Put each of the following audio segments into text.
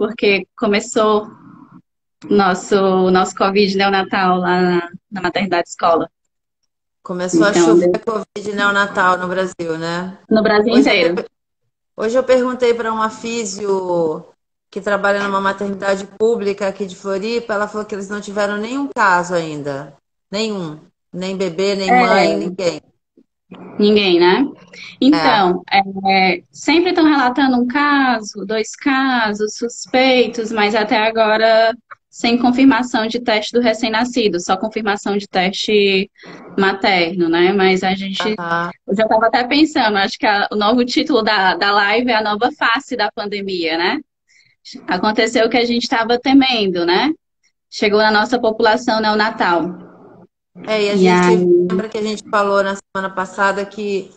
porque começou nosso Covid neonatal lá na maternidade escola. Começou a Então, chover Covid neonatal no Brasil, né? no Brasil Hoje eu, inteiro. hoje eu perguntei para uma físio que trabalha numa maternidade pública aqui de Floripa, ela falou que eles não tiveram nenhum caso ainda. Nenhum. Nem bebê, nem mãe, É, ninguém. ninguém, né? É. Então, sempre estão relatando um caso, dois casos suspeitos, mas até agora sem confirmação de teste do recém-nascido, só confirmação de teste materno, né? Mas a gente, Aham. eu já estava até pensando, acho que o novo título da live é a nova face da pandemia, né? Aconteceu o que a gente estava temendo, né? Chegou na nossa população neonatal. É, e a E gente aí, lembra que a gente falou na semana passada que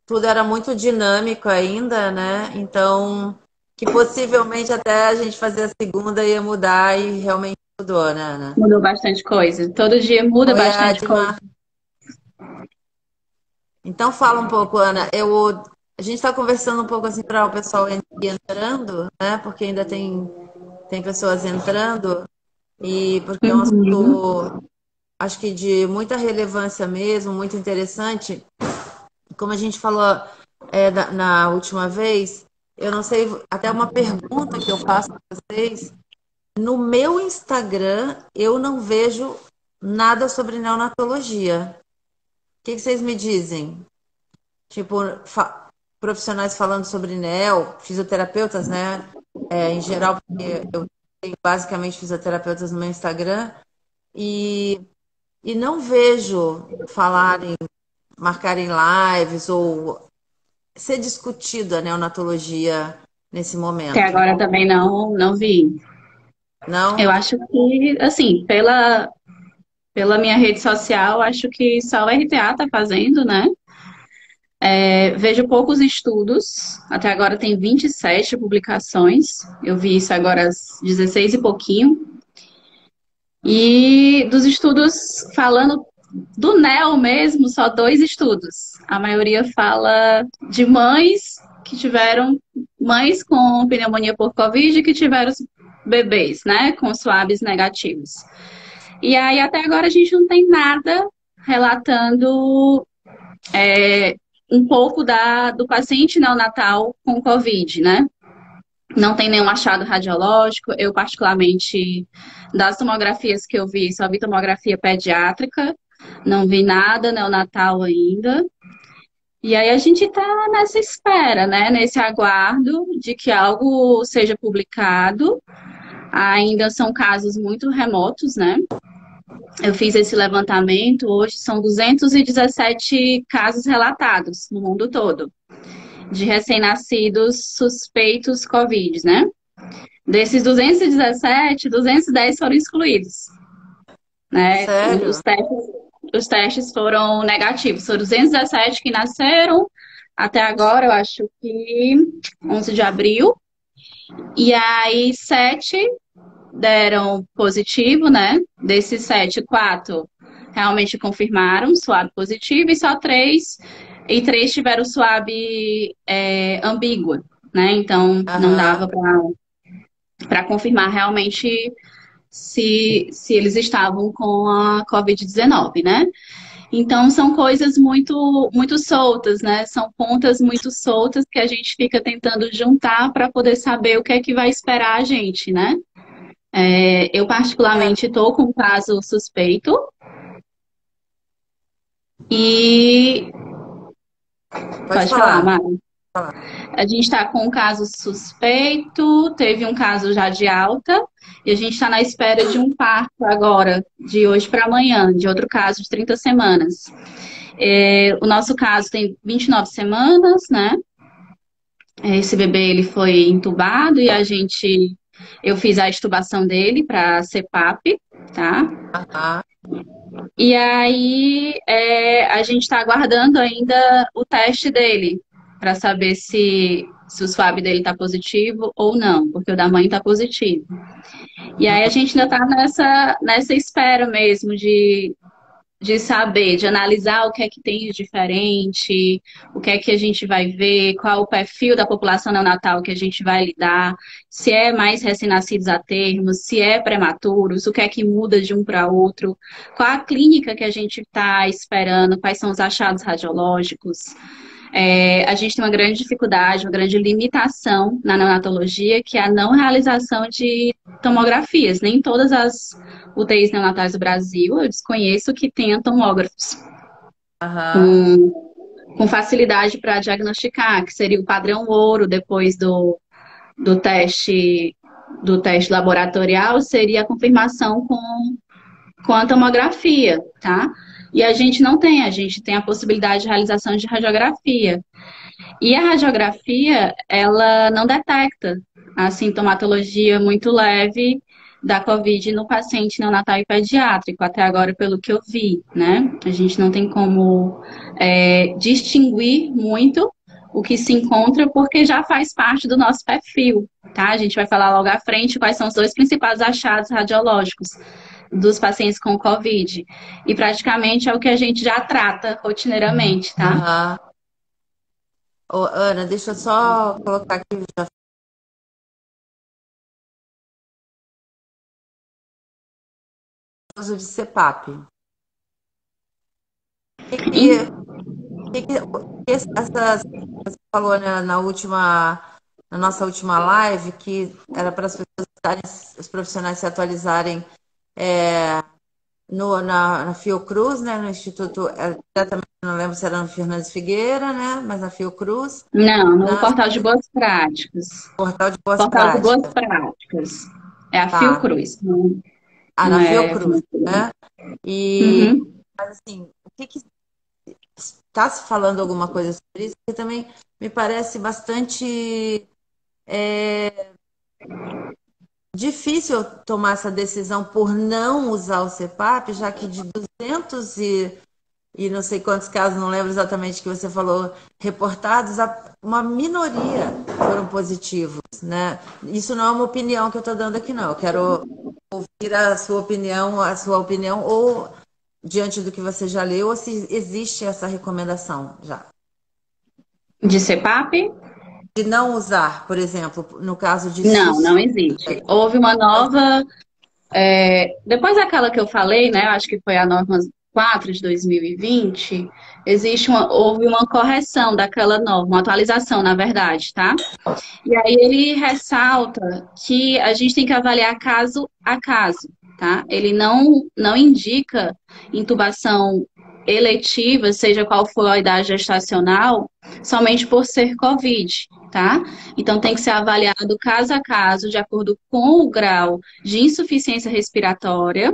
tudo era muito dinâmico ainda, né? Então, que possivelmente até a gente fazer a segunda ia mudar e realmente mudou, né, Ana? mudou bastante coisa. Todo dia muda Foi a bastante de coisa. Então fala um pouco, Ana. A gente está conversando um pouco assim para o pessoal ir entrando, né? Porque ainda tem pessoas entrando e porque é um Uhum. assunto, acho que de muita relevância mesmo, muito interessante. Como a gente falou na última vez, eu não sei, até uma pergunta que eu faço para vocês. No meu Instagram, eu não vejo nada sobre neonatologia. O que vocês me dizem? Tipo, profissionais falando sobre neo, fisioterapeutas, né? Em geral, porque eu tenho basicamente fisioterapeutas no meu Instagram e, e não vejo falarem, marcarem lives ou ser discutida a neonatologia nesse Até momento. agora também não vi. Eu Não? acho que, assim, pela minha rede social, acho que só o RTA está fazendo, né? Vejo poucos estudos, até agora tem 27 publicações, eu vi isso agora às 16 e pouquinho. E dos estudos falando do NEO mesmo, só dois estudos. A maioria fala de mães com pneumonia por Covid que tiveram bebês, né, com swabs negativos. E aí até agora a gente não tem nada relatando um pouco do paciente neonatal com Covid, né? Não tem nenhum achado radiológico. Eu, particularmente, das tomografias que eu vi, só vi tomografia pediátrica, não vi nada neonatal ainda. E aí a gente está nessa espera, né? Nesse aguardo de que algo seja publicado. Ainda são casos muito remotos, né? Eu fiz esse levantamento, hoje são 217 casos relatados no mundo todo, de recém-nascidos suspeitos Covid, né? Desses 217, 210 foram excluídos, né? Sério? Os testes foram negativos. Foram 217 que nasceram até agora, eu acho que 11 de abril. E aí, 7 deram positivo, né? Desses 7, 4 realmente confirmaram swab positivo e só 3, e 3 tiveram swab ambígua, né? Então, não Aham. dava para confirmar realmente se eles estavam com a Covid-19, né? Então, são coisas muito soltas, né? São pontas muito soltas que a gente fica tentando juntar para poder saber o que é que vai esperar a gente, né? Eu, particularmente, estou com um caso suspeito e. Pode Pode falar, falar. Mari. A gente está com um caso suspeito, teve um caso já de alta, e a gente está na espera de um parto agora, de hoje para amanhã, de outro caso de 30 semanas. O nosso caso tem 29 semanas, né? Esse bebê ele foi entubado e eu fiz a extubação dele para CPAP, tá? Aham. E aí a gente está aguardando ainda o teste dele para saber se o swab dele está positivo ou não, porque o da mãe está positivo. E aí a gente ainda está nessa espera mesmo de saber, de analisar o que é que tem de diferente, o que é que a gente vai ver, qual o perfil da população neonatal que a gente vai lidar, se é mais recém-nascidos a termo, se é prematuros, o que é que muda de um para outro, qual a clínica que a gente está esperando, quais são os achados radiológicos. A gente tem uma grande dificuldade, uma grande limitação na neonatologia, que é a não realização de tomografias. Nem todas as UTIs neonatais do Brasil, eu desconheço que tenham tomógrafos Aham. com facilidade para diagnosticar, que seria o padrão ouro depois do teste do teste laboratorial, seria a confirmação com a tomografia, tá? E a gente tem a possibilidade de realização de radiografia. E a radiografia, ela não detecta a sintomatologia muito leve da COVID no paciente neonatal e pediátrico, até agora, pelo que eu vi, né? A gente não tem como distinguir muito o que se encontra, porque já faz parte do nosso perfil, tá? A gente vai falar logo à frente quais são os dois principais achados radiológicos dos pacientes com COVID. E praticamente é o que a gente já trata rotineiramente, tá? Aham. Ô, Ana, deixa eu só colocar aqui já uso de CPAP. Você falou, né, na nossa última live que era para as pessoas os profissionais se atualizarem na Fiocruz, né, no Instituto, exatamente, não lembro se era no Fernandes Figueira, né, mas na Fiocruz, Não, no na portal de boas práticas. Portal de Boas Portal de boas Práticas. práticas. É a Tá. Fiocruz, Ah, não na é. Fiocruz, né? E, Uhum. mas assim, o que está se falando alguma coisa sobre isso? Que também me parece bastante difícil tomar essa decisão por não usar o CPAP, já que de 200 e não sei quantos casos, não lembro exatamente o que você falou, reportados, uma minoria foram positivos, né? Isso não é uma opinião que eu estou dando aqui, não. Eu quero ouvir a sua opinião, ou diante do que você já leu, ou se existe essa recomendação já. De CPAP? De não usar, por exemplo, no caso de Não, não suspeita. existe. Houve uma nova. Depois daquela que eu falei, né? Eu acho que foi a norma 4 de 2020. Houve uma correção daquela norma, uma atualização, na verdade, tá? E aí ele ressalta que a gente tem que avaliar caso a caso, tá? Ele não indica intubação eletiva, seja qual for a idade gestacional, somente por ser COVID, tá? Então tem que ser avaliado caso a caso, de acordo com o grau de insuficiência respiratória,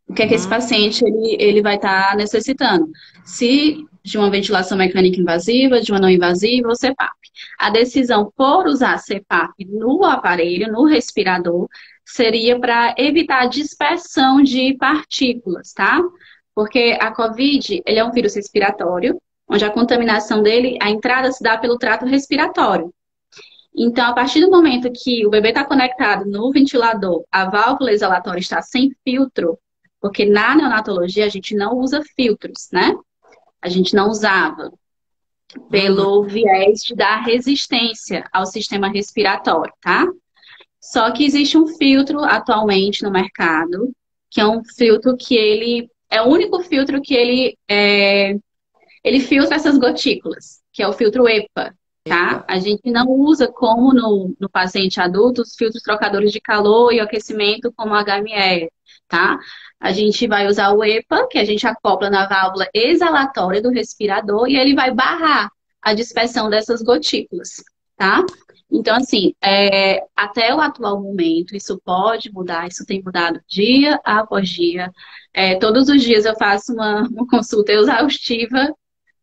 o que é que esse Uhum. paciente ele vai estar necessitando. Se de uma ventilação mecânica invasiva, de uma não invasiva ou CPAP. A decisão por usar CPAP no aparelho, no respirador, seria para evitar a dispersão de partículas, tá? Porque a COVID, ele é um vírus respiratório, onde a contaminação dele, a entrada se dá pelo trato respiratório. Então, a partir do momento que o bebê está conectado no ventilador, a válvula exalatória está sem filtro, porque na neonatologia a gente não usa filtros, né? A gente não usava, Uhum. pelo viés de dar resistência ao sistema respiratório, tá? Só que existe um filtro atualmente no mercado, que é um filtro que ele é o único filtro que ele filtra essas gotículas, que é o filtro EPA, tá? Epa. A gente não usa como no paciente adulto os filtros trocadores de calor e aquecimento como a HME, tá? A gente vai usar o EPA, que a gente acopla na válvula exalatória do respirador e ele vai barrar a dispersão dessas gotículas, tá? Então, assim, até o atual momento, isso pode mudar, isso tem mudado dia após dia. Todos os dias eu faço uma consulta exaustiva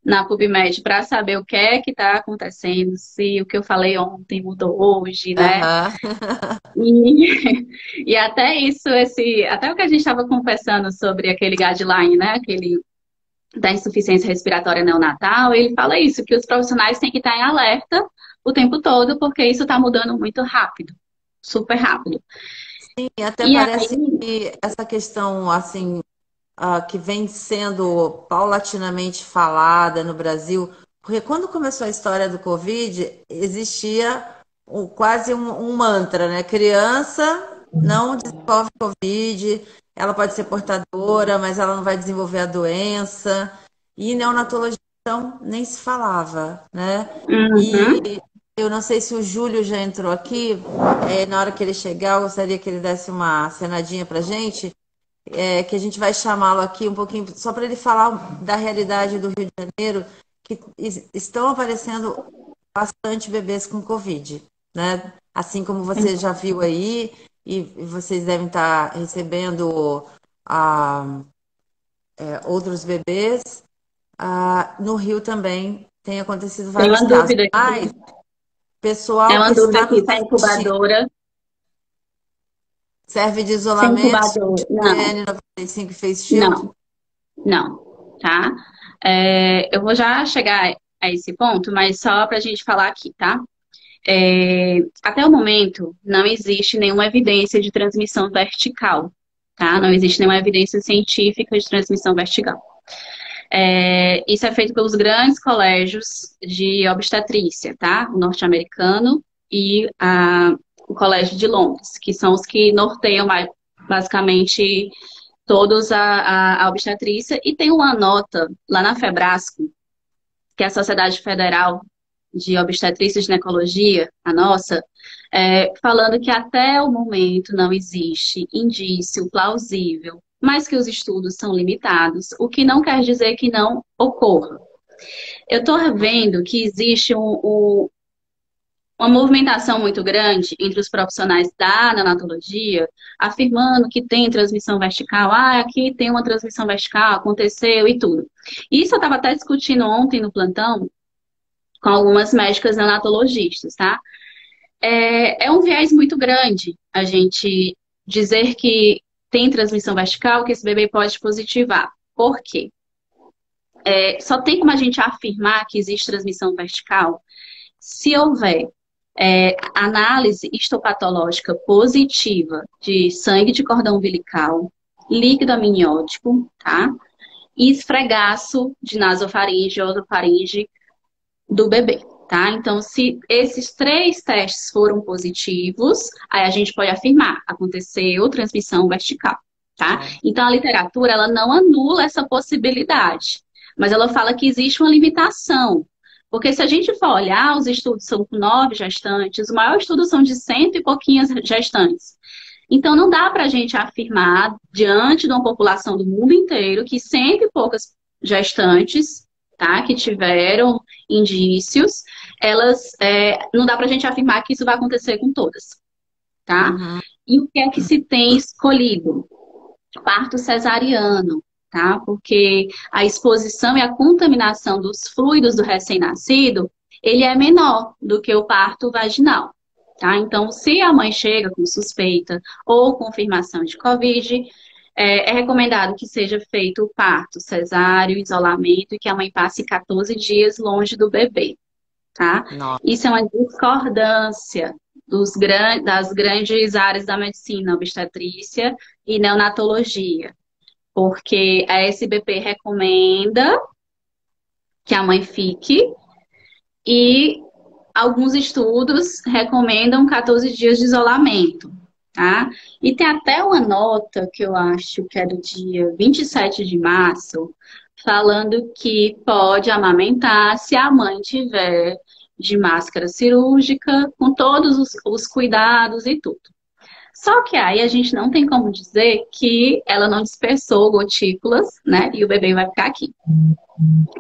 na PubMed para saber o que é que está acontecendo, se o que eu falei ontem mudou hoje, né? Aham. E, e até isso, até o que a gente estava conversando sobre aquele guideline, né? Aquele da insuficiência respiratória neonatal, ele fala isso, que os profissionais têm que estar em alerta o tempo todo, porque isso está mudando muito rápido, super rápido. E até E aí, parece que essa questão, assim, que vem sendo paulatinamente falada no Brasil, porque quando começou a história do Covid, existia quase um mantra, né? Criança não desenvolve Covid, ela pode ser portadora, mas ela não vai desenvolver a doença. E neonatologia, então, nem se falava, né? Uhum. E eu não sei se o Júlio já entrou aqui. Na hora que ele chegar, eu gostaria que ele desse uma cenadinha pra gente, que a gente vai chamá-lo aqui um pouquinho, só para ele falar da realidade do Rio de Janeiro, que estão aparecendo bastante bebês com Covid, né? Assim como você já viu aí, e vocês devem estar recebendo ah, outros bebês. No Rio também tem acontecido Tem vários uma casos, dúvida mas aqui. o É pessoal uma dúvida está aqui. nos Se a assistindo. incubadora, Serve de se a isolamento incubadora. de Não, N95 Face Shield? não, não, tá? Eu vou já chegar a esse ponto, mas só para a gente falar aqui, tá? Até o momento, não existe nenhuma evidência de transmissão vertical, tá? Não existe nenhuma evidência científica de transmissão vertical. Isso é feito pelos grandes colégios de obstetrícia, tá? O norte-americano e o Colégio de Londres, que são os que norteiam basicamente todos a obstetrícia. E tem uma nota lá na Febrasco, que é a Sociedade Federal de Obstetrícia e Ginecologia, a nossa, falando que até o momento não existe indício plausível, mas que os estudos são limitados, o que não quer dizer que não ocorra. Eu estou vendo que existe uma movimentação muito grande entre os profissionais da neonatologia, afirmando que tem transmissão vertical. Ah, aqui tem uma transmissão vertical, aconteceu e tudo. Isso eu estava até discutindo ontem no plantão com algumas médicas neonatologistas, tá? É um viés muito grande a gente dizer que tem transmissão vertical, que esse bebê pode positivar. Por quê? Só tem como a gente afirmar que existe transmissão vertical se houver análise histopatológica positiva de sangue de cordão umbilical, líquido amniótico, tá? E esfregaço de nasofaringe ou orofaringe do bebê, tá? Então, se esses três testes foram positivos, aí a gente pode afirmar, aconteceu transmissão vertical, tá? Então, a literatura, ela não anula essa possibilidade, mas ela fala que existe uma limitação. Porque se a gente for olhar, os estudos são com 9 gestantes, o maior estudo são de 100 e pouquinhas gestantes. Então, não dá para a gente afirmar, diante de uma população do mundo inteiro, que 100 e poucas gestantes, tá, que tiveram indícios, não dá para a gente afirmar que isso vai acontecer com todas, tá? Uhum. E o que é que se tem escolhido? Parto cesariano, tá? Porque a exposição e a contaminação dos fluidos do recém-nascido, ele é menor do que o parto vaginal. Tá? Então, se a mãe chega com suspeita ou confirmação de Covid, é recomendado que seja feito o parto cesáreo, isolamento e que a mãe passe 14 dias longe do bebê. Tá? Nossa. Isso é uma discordância das grandes áreas da medicina, obstetrícia e neonatologia, porque a SBP recomenda que a mãe fique e alguns estudos recomendam 14 dias de isolamento, tá? E tem até uma nota que eu acho que é do dia 27 de março, falando que pode amamentar se a mãe tiver de máscara cirúrgica, com todos os cuidados e tudo. Só que aí a gente não tem como dizer que ela não dispersou gotículas, né? E o bebê vai ficar aqui.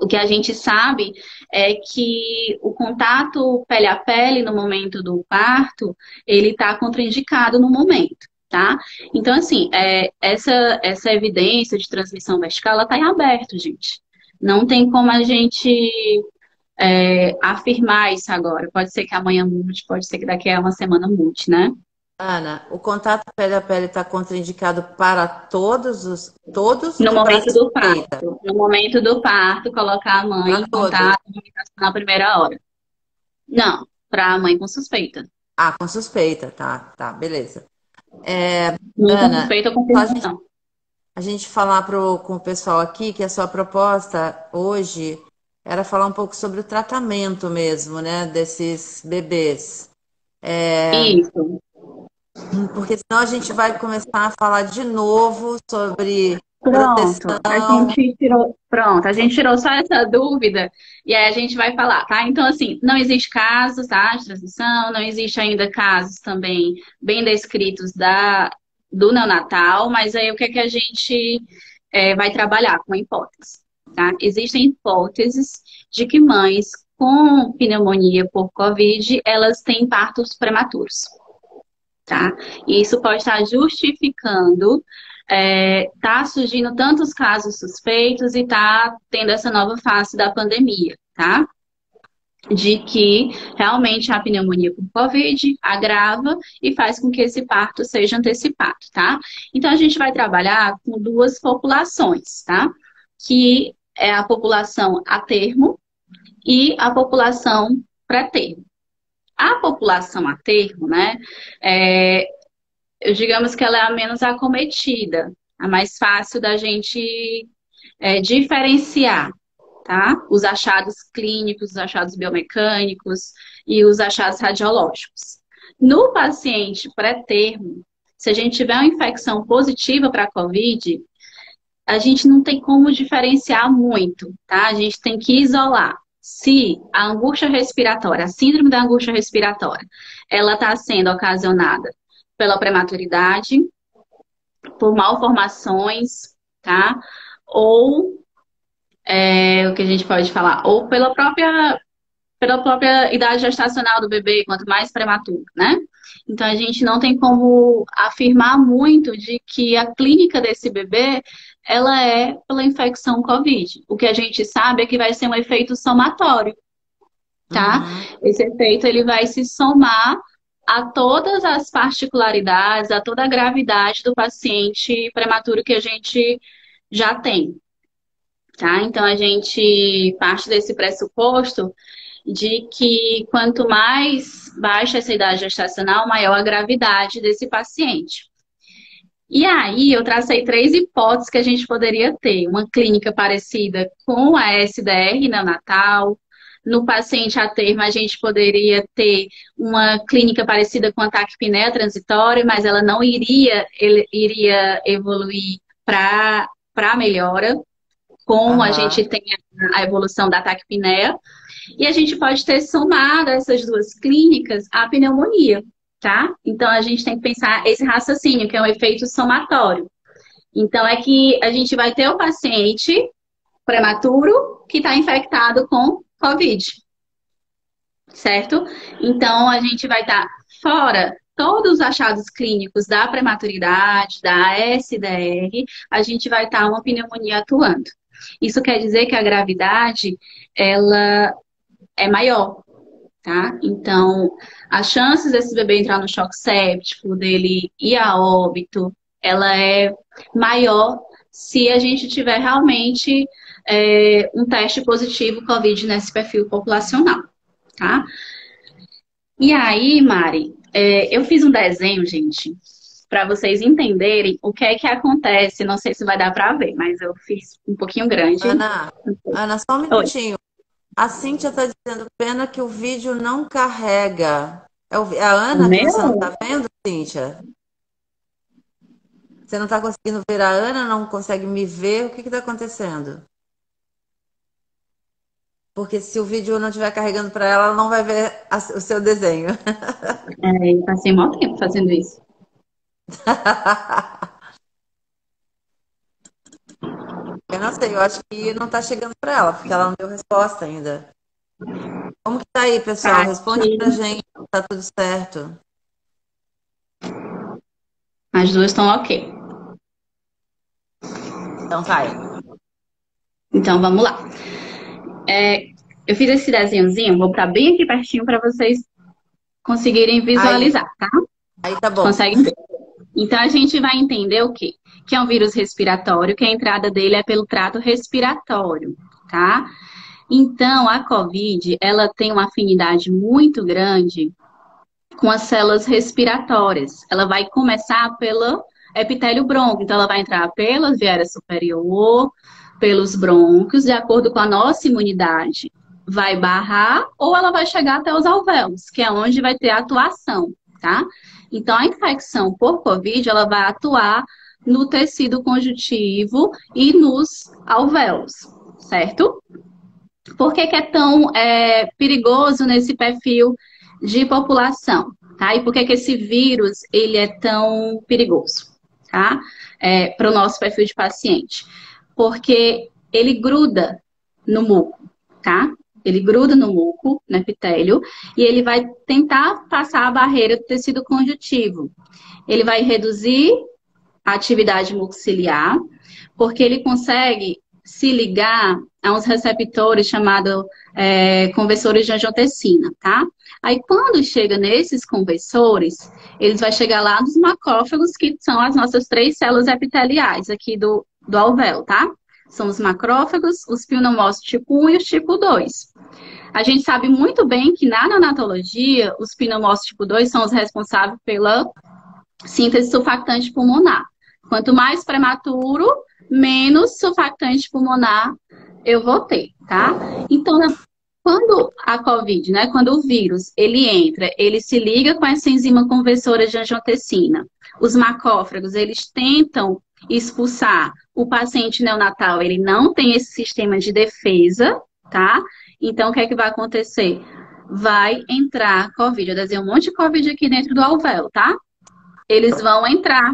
O que a gente sabe é que o contato pele a pele no momento do parto, ele está contraindicado no momento, tá? Então, assim, essa evidência de transmissão vertical, ela está em aberto, gente. Não tem como a gente afirmar isso agora. Pode ser que amanhã mude, pode ser que daqui a uma semana mude, né? Ana, o contato pele a pele está contraindicado para todos No ou para momento do suspeita? parto. No momento do parto, colocar a mãe Para em todos. contato na primeira hora. Não, para a mãe com suspeita. Ah, com suspeita, tá, beleza. Mãe com Ana, suspeita ou só a gente confirmação. a gente falar com o pessoal aqui que a sua proposta hoje era falar um pouco sobre o tratamento mesmo, né, desses bebês. Isso. Porque senão a gente vai começar a falar de novo sobre Pronto, proteção. a gente tirou só essa dúvida e aí a gente vai falar, tá? Então, assim, não existe casos, tá, de transmissão, não existe ainda casos também bem descritos do neonatal, mas aí o que é que a gente vai trabalhar com a hipótese, tá? Existem hipóteses de que mães com pneumonia por COVID, elas têm partos prematuros, tá? E isso pode estar justificando tá surgindo tantos casos suspeitos e tá tendo essa nova fase da pandemia, tá? De que realmente a pneumonia por Covid agrava e faz com que esse parto seja antecipado, tá? Então a gente vai trabalhar com duas populações, tá? Que é a população a termo e a população pré-termo. A população a termo, né? É, digamos que ela é a menos acometida, a mais fácil da gente diferenciar, tá? Os achados clínicos, os achados biomecânicos e os achados radiológicos. No paciente pré-termo, se a gente tiver uma infecção positiva para a COVID, a gente não tem como diferenciar muito, tá? A gente tem que isolar. Se a angústia respiratória, a síndrome da angústia respiratória, ela está sendo ocasionada pela prematuridade, por malformações, tá? Ou o que a gente pode falar, ou pela própria idade gestacional do bebê, quanto mais prematuro, né? Então a gente não tem como afirmar muito de que a clínica desse bebê ela é pela infecção COVID. O que a gente sabe é que vai ser um efeito somatório, tá? Uhum. Esse efeito ele vai se somar a todas as particularidades, a toda a gravidade do paciente prematuro que a gente já tem, tá? Então a gente parte desse pressuposto de que quanto mais baixa essa idade gestacional, maior a gravidade desse paciente. E aí eu tracei três hipóteses que a gente poderia ter. Uma clínica parecida com a SDR neonatal. No paciente a termo, a gente poderia ter uma clínica parecida com a taquipneia transitória, mas ela não iria evoluir para melhora, como a Aham. gente tem a evolução da taquipneia. E a gente pode ter somado essas duas clínicas à pneumonia, tá? Então a gente tem que pensar esse raciocínio, que é um efeito somatório. Então é que a gente vai ter o paciente prematuro que está infectado com COVID, certo? Então a gente vai estar fora todos os achados clínicos da prematuridade, da SDR, a gente vai estar uma pneumonia atuando. Isso quer dizer que a gravidade, ela é maior, tá? Então, as chances desse bebê entrar no choque séptico, dele ir a óbito, ela é maior se a gente tiver realmente um teste positivo COVID nesse perfil populacional, tá? E aí, Mari, eu fiz um desenho, gente, para vocês entenderem o que é que acontece. Não sei se vai dar para ver, mas eu fiz um pouquinho grande. Ana, Ana, só um Oi. minutinho. A Cíntia está dizendo, pena que o vídeo não carrega. É a O Ana que você não meu? está vendo, Cíntia? Você não está conseguindo ver a Ana, não consegue me ver? O que está acontecendo? Porque se o vídeo não estiver carregando para ela, ela não vai ver o seu desenho. Eu passei muito tempo fazendo isso. Eu não sei, eu acho que não está chegando para ela, porque ela não deu resposta ainda. Como que tá aí, pessoal? Tá Responde aqui. pra gente, tá tudo certo. As duas estão ok. Então vai. Então vamos lá. Eu fiz esse desenhozinho, vou botar bem aqui pertinho para vocês conseguirem Aí, visualizar, tá? aí tá bom. Conseguem ver. Então a gente vai entender o quê? Que é um vírus respiratório, que a entrada dele é pelo trato respiratório, tá? Então a COVID, ela tem uma afinidade muito grande com as células respiratórias. Ela vai começar pela epitélio brônquio. Então, ela vai entrar pela viária superior, pelos brônquios, de acordo com a nossa imunidade. Vai barrar ou ela vai chegar até os alvéolos, que é onde vai ter a atuação, tá? Então, a infecção por Covid, ela vai atuar no tecido conjuntivo e nos alvéolos, certo? Por que que é tão perigoso nesse perfil de população, tá? E por que que esse vírus, ele é tão perigoso, tá? Para o nosso perfil de paciente. Porque ele gruda no muco, tá? Ele gruda no muco, no epitélio, e ele vai tentar passar a barreira do tecido conjuntivo. Ele vai reduzir a atividade mucociliar, porque ele consegue se ligar a uns receptores chamados conversores de angiotensina, tá? Aí, quando chega nesses conversores, eles vão chegar lá nos macrófagos, que são as nossas 3 células epiteliais aqui do alvéolo, tá? São os macrófagos, os pneumócitos tipo 1 e os tipo 2. A gente sabe muito bem que na neonatologia, os pneumócitos tipo 2 são os responsáveis pela síntese surfactante pulmonar. Quanto mais prematuro, menos surfactante pulmonar eu vou ter, tá? Então, quando a COVID, né, quando o vírus, ele entra, ele se liga com essa enzima conversora de angiotensina. Os macrófagos, eles tentam expulsar o paciente neonatal, ele não tem esse sistema de defesa, tá? Então, o que é que vai acontecer? Vai entrar COVID. Eu desenhei um monte de COVID aqui dentro do alvéolo, tá? Eles vão entrar.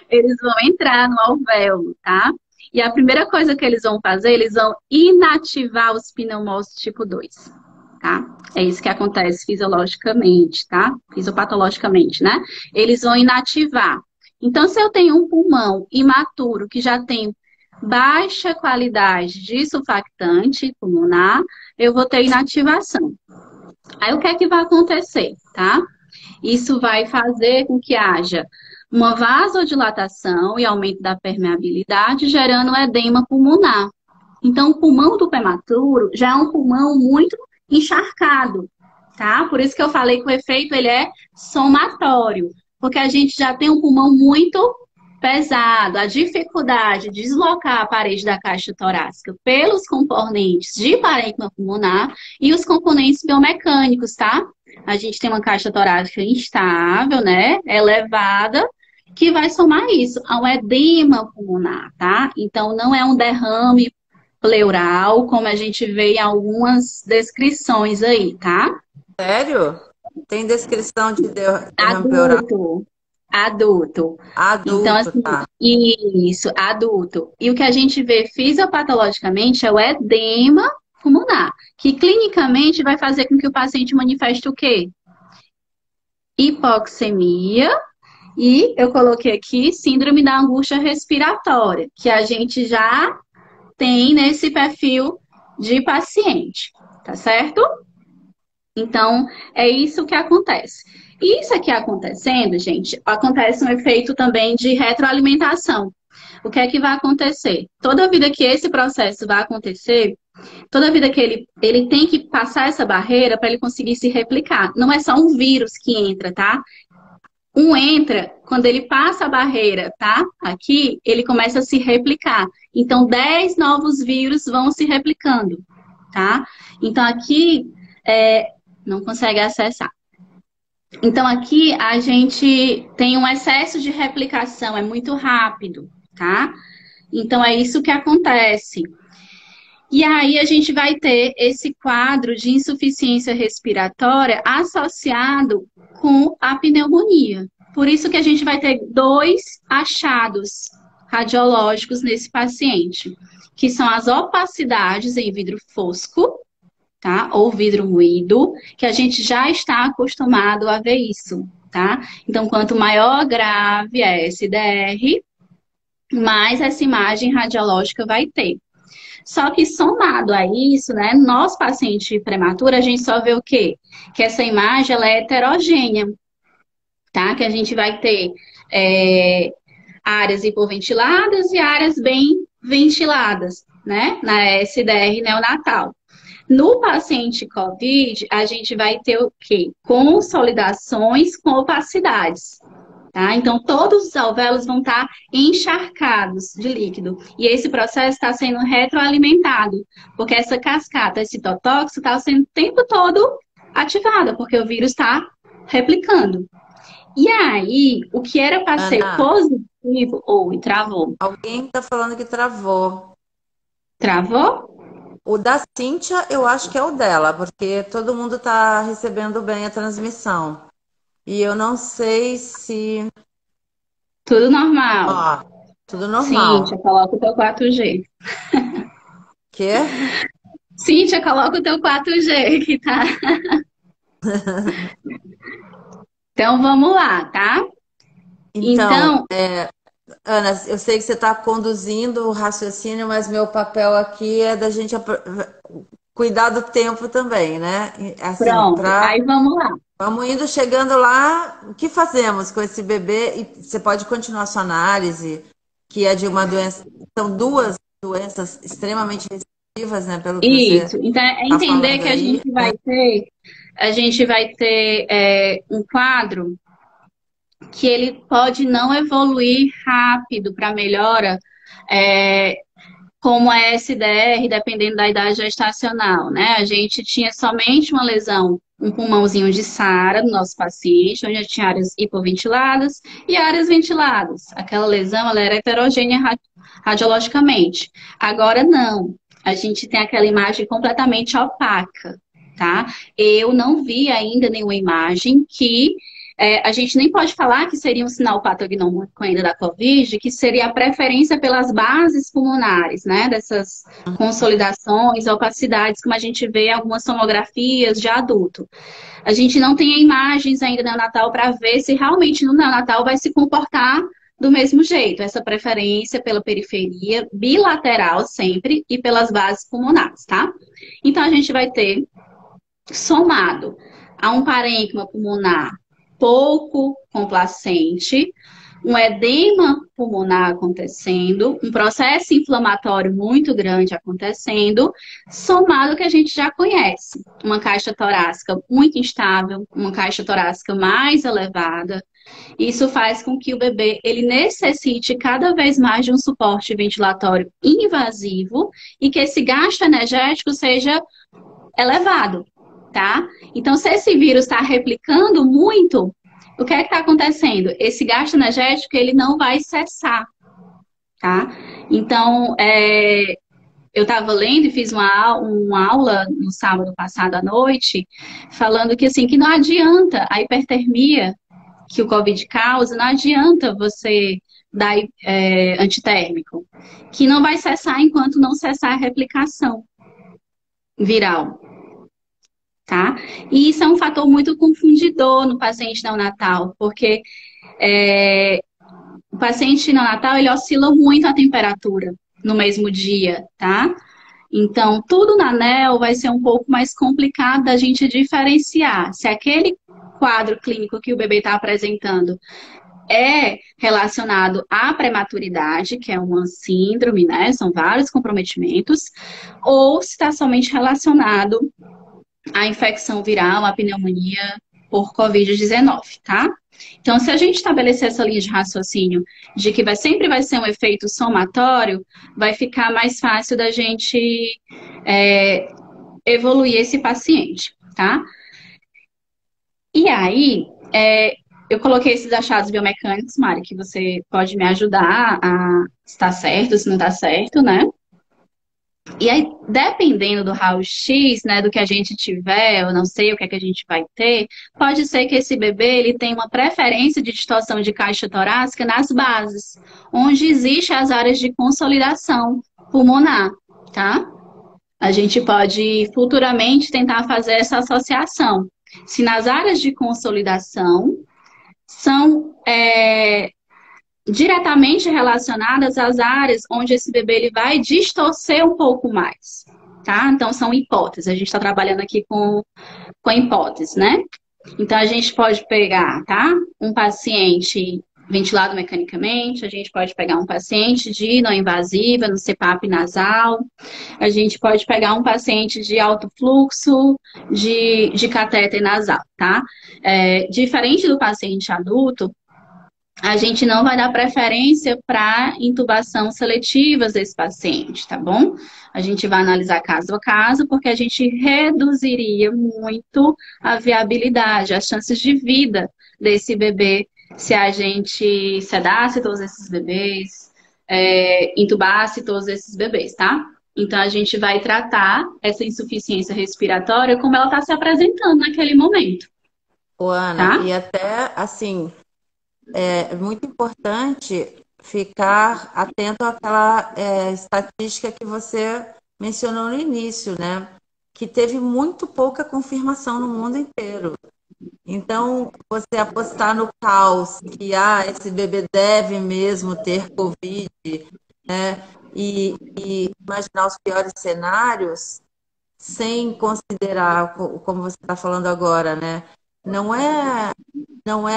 Eles vão entrar no alvéolo, tá? E a primeira coisa que eles vão fazer, eles vão inativar os pneumócitos tipo 2, tá? É isso que acontece fisiologicamente, tá? Fisiopatologicamente, né? Eles vão inativar. Então, se eu tenho um pulmão imaturo que já tem baixa qualidade de surfactante pulmonar, eu vou ter inativação. Aí, o que é que vai acontecer, tá? Isso vai fazer com que haja uma vasodilatação e aumento da permeabilidade, gerando um edema pulmonar. Então, o pulmão do prematuro já é um pulmão muito encharcado, tá? Por isso que eu falei que o efeito ele é somatório, porque a gente já tem um pulmão muito pesado, a dificuldade de deslocar a parede da caixa torácica pelos componentes de parênquima pulmonar e os componentes biomecânicos, tá? A gente tem uma caixa torácica instável, né? Elevada, que vai somar isso ao edema pulmonar, tá? Então, não é um derrame pleural, como a gente vê em algumas descrições aí, tá? Sério? Tem descrição de derrame pleural? Adulto. Adulto. Então, Adulto, assim, tá. isso, adulto. E o que a gente vê fisiopatologicamente é o edema pulmonar, que clinicamente vai fazer com que o paciente manifeste o quê? Hipoxemia. E eu coloquei aqui síndrome da angústia respiratória, que a gente já tem nesse perfil de paciente, tá certo? Então, é isso que acontece. E isso aqui acontecendo, gente, acontece um efeito também de retroalimentação. O que é que vai acontecer? Toda vida que esse processo vai acontecer, toda vida que ele tem que passar essa barreira para ele conseguir se replicar. Não é só um vírus que entra, tá? Um entra, quando ele passa a barreira, tá? Aqui, ele começa a se replicar. Então, 10 novos vírus vão se replicando, tá? Então, aqui, não consegue acessar. Então, aqui, a gente tem um excesso de replicação, é muito rápido, tá? Então, é isso que acontece. E aí, a gente vai ter esse quadro de insuficiência respiratória associado com a pneumonia. Por isso que a gente vai ter 2 achados radiológicos nesse paciente, que são as opacidades em vidro fosco, tá? Ou vidro moído, que a gente já está acostumado a ver isso, tá? Então, quanto maior grave é SDR, mais essa imagem radiológica vai ter. Só que somado a isso, né, nosso paciente prematuro, a gente só vê o quê? Que essa imagem, ela é heterogênea, tá? Que a gente vai ter áreas hipoventiladas e áreas bem ventiladas, né? Na SDR neonatal. No paciente COVID, a gente vai ter o quê? Consolidações com opacidades, tá? Então, todos os alvéolos vão estar encharcados de líquido. E esse processo está sendo retroalimentado, porque essa cascata citotóxica está sendo o tempo todo ativada, porque o vírus está replicando. E aí, o que era para ser Ana, positivo, ou travou. alguém tá falando que travou. Travou? O da Cíntia, eu acho que é o dela, porque todo mundo tá recebendo bem a transmissão. E eu não sei se. Tudo normal. Ó, tudo Cíntia, normal. coloca o teu 4G. Quê? Cíntia, coloca o teu 4G que tá. Então vamos lá, tá? Então, Então, Ana, eu sei que você está conduzindo o raciocínio, mas meu papel aqui é da gente cuidar do tempo também, né? Assim, pronto. Aí vamos lá. vamos indo, chegando lá, o que fazemos com esse bebê? E você pode continuar sua análise, que é de uma doença, são duas doenças extremamente restritivas, né? Pelo que você Isso. Então é está entender falando que a aí. gente vai ter, um quadro que ele pode não evoluir rápido para melhora, é, como a SDR, dependendo da idade gestacional, né? A gente tinha somente uma lesão, um pulmãozinho de SARA no nosso paciente, onde tinha áreas hipoventiladas e áreas ventiladas. Aquela lesão, ela era heterogênea radiologicamente. Agora, não. A gente tem aquela imagem completamente opaca, tá? Eu não vi ainda nenhuma imagem que a gente nem pode falar que seria um sinal patognômico ainda da COVID, que seria a preferência pelas bases pulmonares, né? Dessas consolidações, opacidades, como a gente vê em algumas tomografias de adulto. A gente não tem imagens ainda neonatal para ver se realmente no neonatal vai se comportar do mesmo jeito, essa preferência pela periferia bilateral sempre e pelas bases pulmonares, tá? Então a gente vai ter somado a um parênquima pulmonar pouco complacente, um edema pulmonar acontecendo, um processo inflamatório muito grande acontecendo, somado ao que a gente já conhece. Uma caixa torácica muito instável, uma caixa torácica mais elevada. Isso faz com que o bebê ele necessite cada vez mais de um suporte ventilatório invasivo e que esse gasto energético seja elevado, tá? Então, se esse vírus está replicando muito, o que é que está acontecendo? Esse gasto energético, ele não vai cessar, tá? Então, eu estava lendo e fiz uma aula no sábado passado à noite, falando que, assim, que não adianta a hipertermia que o Covid causa, não adianta você dar antitérmico, que não vai cessar enquanto não cessar a replicação viral. Tá? E isso é um fator muito confundidor no paciente neonatal, porque o paciente neonatal ele oscila muito a temperatura no mesmo dia, tá? Então, tudo na NEL vai ser um pouco mais complicado da gente diferenciar se aquele quadro clínico que o bebê está apresentando é relacionado à prematuridade, que é uma síndrome, né? São vários comprometimentos, ou se está somente relacionado a infecção viral, a pneumonia por Covid-19, tá? Então, se a gente estabelecer essa linha de raciocínio de que sempre vai ser um efeito somatório, vai ficar mais fácil da gente evoluir esse paciente, tá? E aí, eu coloquei esses achados biomecânicos, Mari, que você pode me ajudar a se está certo, se não está certo, né? E aí, dependendo do raio-x, né, do que a gente tiver, eu não sei o que é que a gente vai ter, pode ser que esse bebê ele tenha uma preferência de distorção de caixa torácica nas bases, onde existem as áreas de consolidação pulmonar, tá? A gente pode futuramente tentar fazer essa associação. Se nas áreas de consolidação são diretamente relacionadas às áreas onde esse bebê ele vai distorcer um pouco mais, tá? Então, são hipóteses. A gente está trabalhando aqui com hipóteses, né? Então, a gente pode pegar, tá? Um paciente ventilado mecanicamente, a gente pode pegar um paciente de não invasiva, no CPAP nasal, a gente pode pegar um paciente de alto fluxo, de catéter nasal, tá? Diferente do paciente adulto, a gente não vai dar preferência para intubação seletiva desse paciente, tá bom? A gente vai analisar caso a caso, porque a gente reduziria muito a viabilidade, as chances de vida desse bebê se a gente sedasse todos esses bebês, intubasse todos esses bebês, tá? Então, a gente vai tratar essa insuficiência respiratória como ela está se apresentando naquele momento, Ô, Ana, tá? e até assim, é muito importante ficar atento àquela estatística que você mencionou no início, né? Que teve muito pouca confirmação no mundo inteiro. Então, você apostar no caos, que esse bebê deve mesmo ter Covid, né? E imaginar os piores cenários, sem considerar, como você está falando agora, né? Não é, não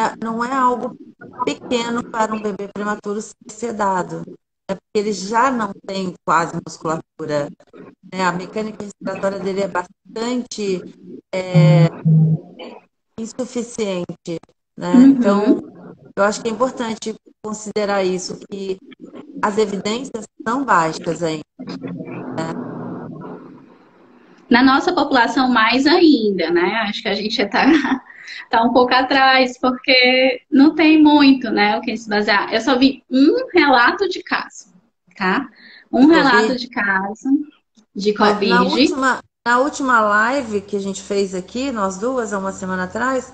é algo pequeno para um bebê prematuro ser sedado. É porque ele já não tem quase musculatura, né? A mecânica respiratória dele é bastante insuficiente, né? Então, Uhum. eu acho que é importante considerar isso, que as evidências são baixas ainda. Na nossa população, mais ainda, né? Acho que a gente está tá um pouco atrás, porque não tem muito, né? O que se basear. Eu só vi um relato de caso, tá? De Um relato Covid. de caso de Mas Covid. na última live que a gente fez aqui, nós duas, há uma semana atrás,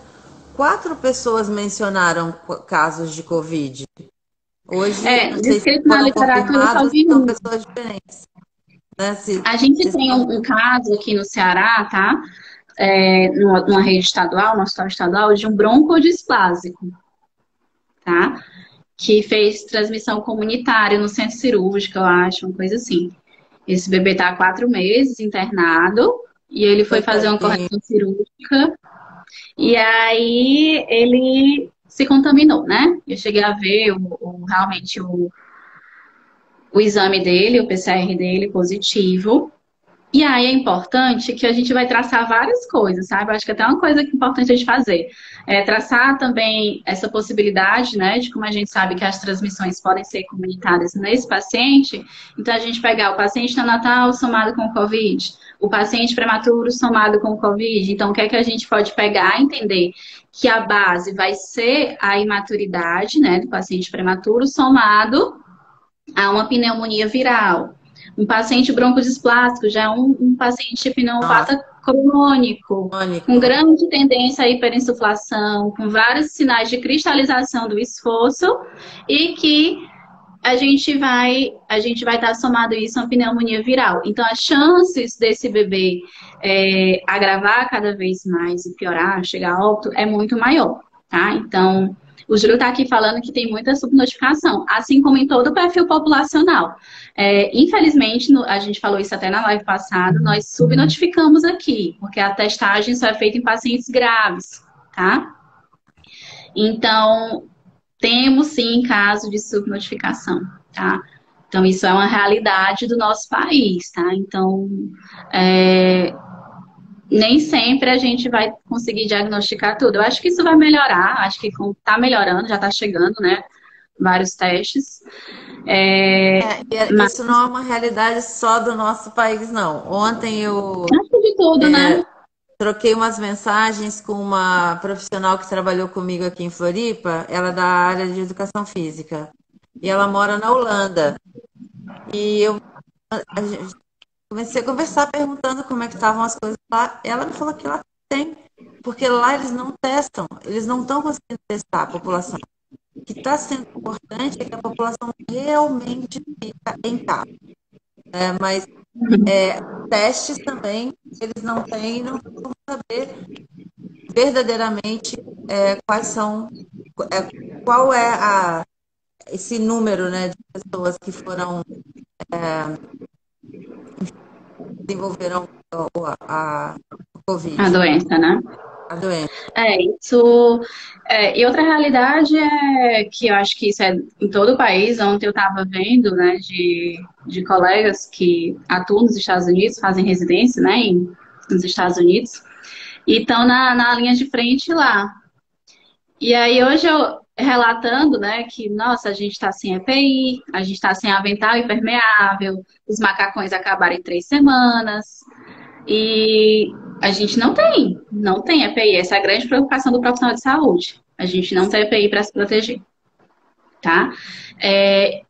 4 pessoas mencionaram casos de Covid. Hoje, não sei se Descrito na foram literatura, eu confirmados só ou se vi são um. pessoas diferentes, né? A gente Se tem são... um caso aqui no Ceará, tá? Numa rede estadual, no hospital estadual, de um broncodisplásico, tá? Que fez transmissão comunitária no centro cirúrgico, eu acho, uma coisa assim. Esse bebê tá há 4 meses internado e ele foi fazer uma Coitadinho. correção cirúrgica e aí ele se contaminou, né? Eu cheguei a ver realmente o exame dele, o PCR dele positivo. E aí é importante que a gente vai traçar várias coisas, sabe? Eu acho que até uma coisa que é importante a gente fazer é traçar também essa possibilidade, né, de como a gente sabe que as transmissões podem ser comunicadas nesse paciente. Então, a gente pegar o paciente neonatal somado com o COVID, o paciente prematuro somado com o COVID. Então, o que é que a gente pode pegar e entender? Que a base vai ser a imaturidade, né, do paciente prematuro somado a uma pneumonia viral. Um paciente broncodisplástico já é um paciente Nossa, pneumopata crônico, com crônico. grande tendência à hiperinsuflação, com vários sinais de cristalização do esforço e que a gente vai estar somado isso a uma pneumonia viral. Então, as chances desse bebê agravar cada vez mais e piorar, chegar a óbito, é muito maior, tá? Então, o Júlio está aqui falando que tem muita subnotificação, assim como em todo o perfil populacional. Infelizmente, a gente falou isso até na live passada, nós subnotificamos aqui, porque a testagem só é feita em pacientes graves, tá? Então, temos sim caso de subnotificação, tá? Então, isso é uma realidade do nosso país, tá? Então, é, nem sempre a gente vai conseguir diagnosticar tudo. Eu acho que isso vai melhorar, acho que está melhorando, já está chegando, né? Vários testes. Mas Isso não é uma realidade só do nosso país, não. Ontem eu acho que de tudo, né? troquei umas mensagens com uma profissional que trabalhou comigo aqui em Floripa, ela é da área de educação física, e ela mora na Holanda. E a gente- comecei a conversar perguntando como é que estavam as coisas lá. Ela me falou que lá tem, porque lá eles não testam, eles não estão conseguindo testar a população. O que está sendo importante é que a população realmente fica em casa, né? Mas testes também eles não têm, não tem como saber verdadeiramente quais são, qual é esse número, né, de pessoas que foram desenvolveram o A Covid, doença, né? a doença. Isso. E outra realidade é que eu acho que isso é em todo o país. Ontem eu estava vendo, né, de colegas que atuam nos Estados Unidos, fazem residência, né, nos Estados Unidos, e estão na linha de frente lá. E aí hoje relatando, né, que, nossa, a gente está sem EPI, a gente está sem avental impermeável, os macacões acabaram em 3 semanas, e a gente não tem EPI. Essa é a grande preocupação do profissional de saúde. A gente não tem EPI para se proteger, tá? É,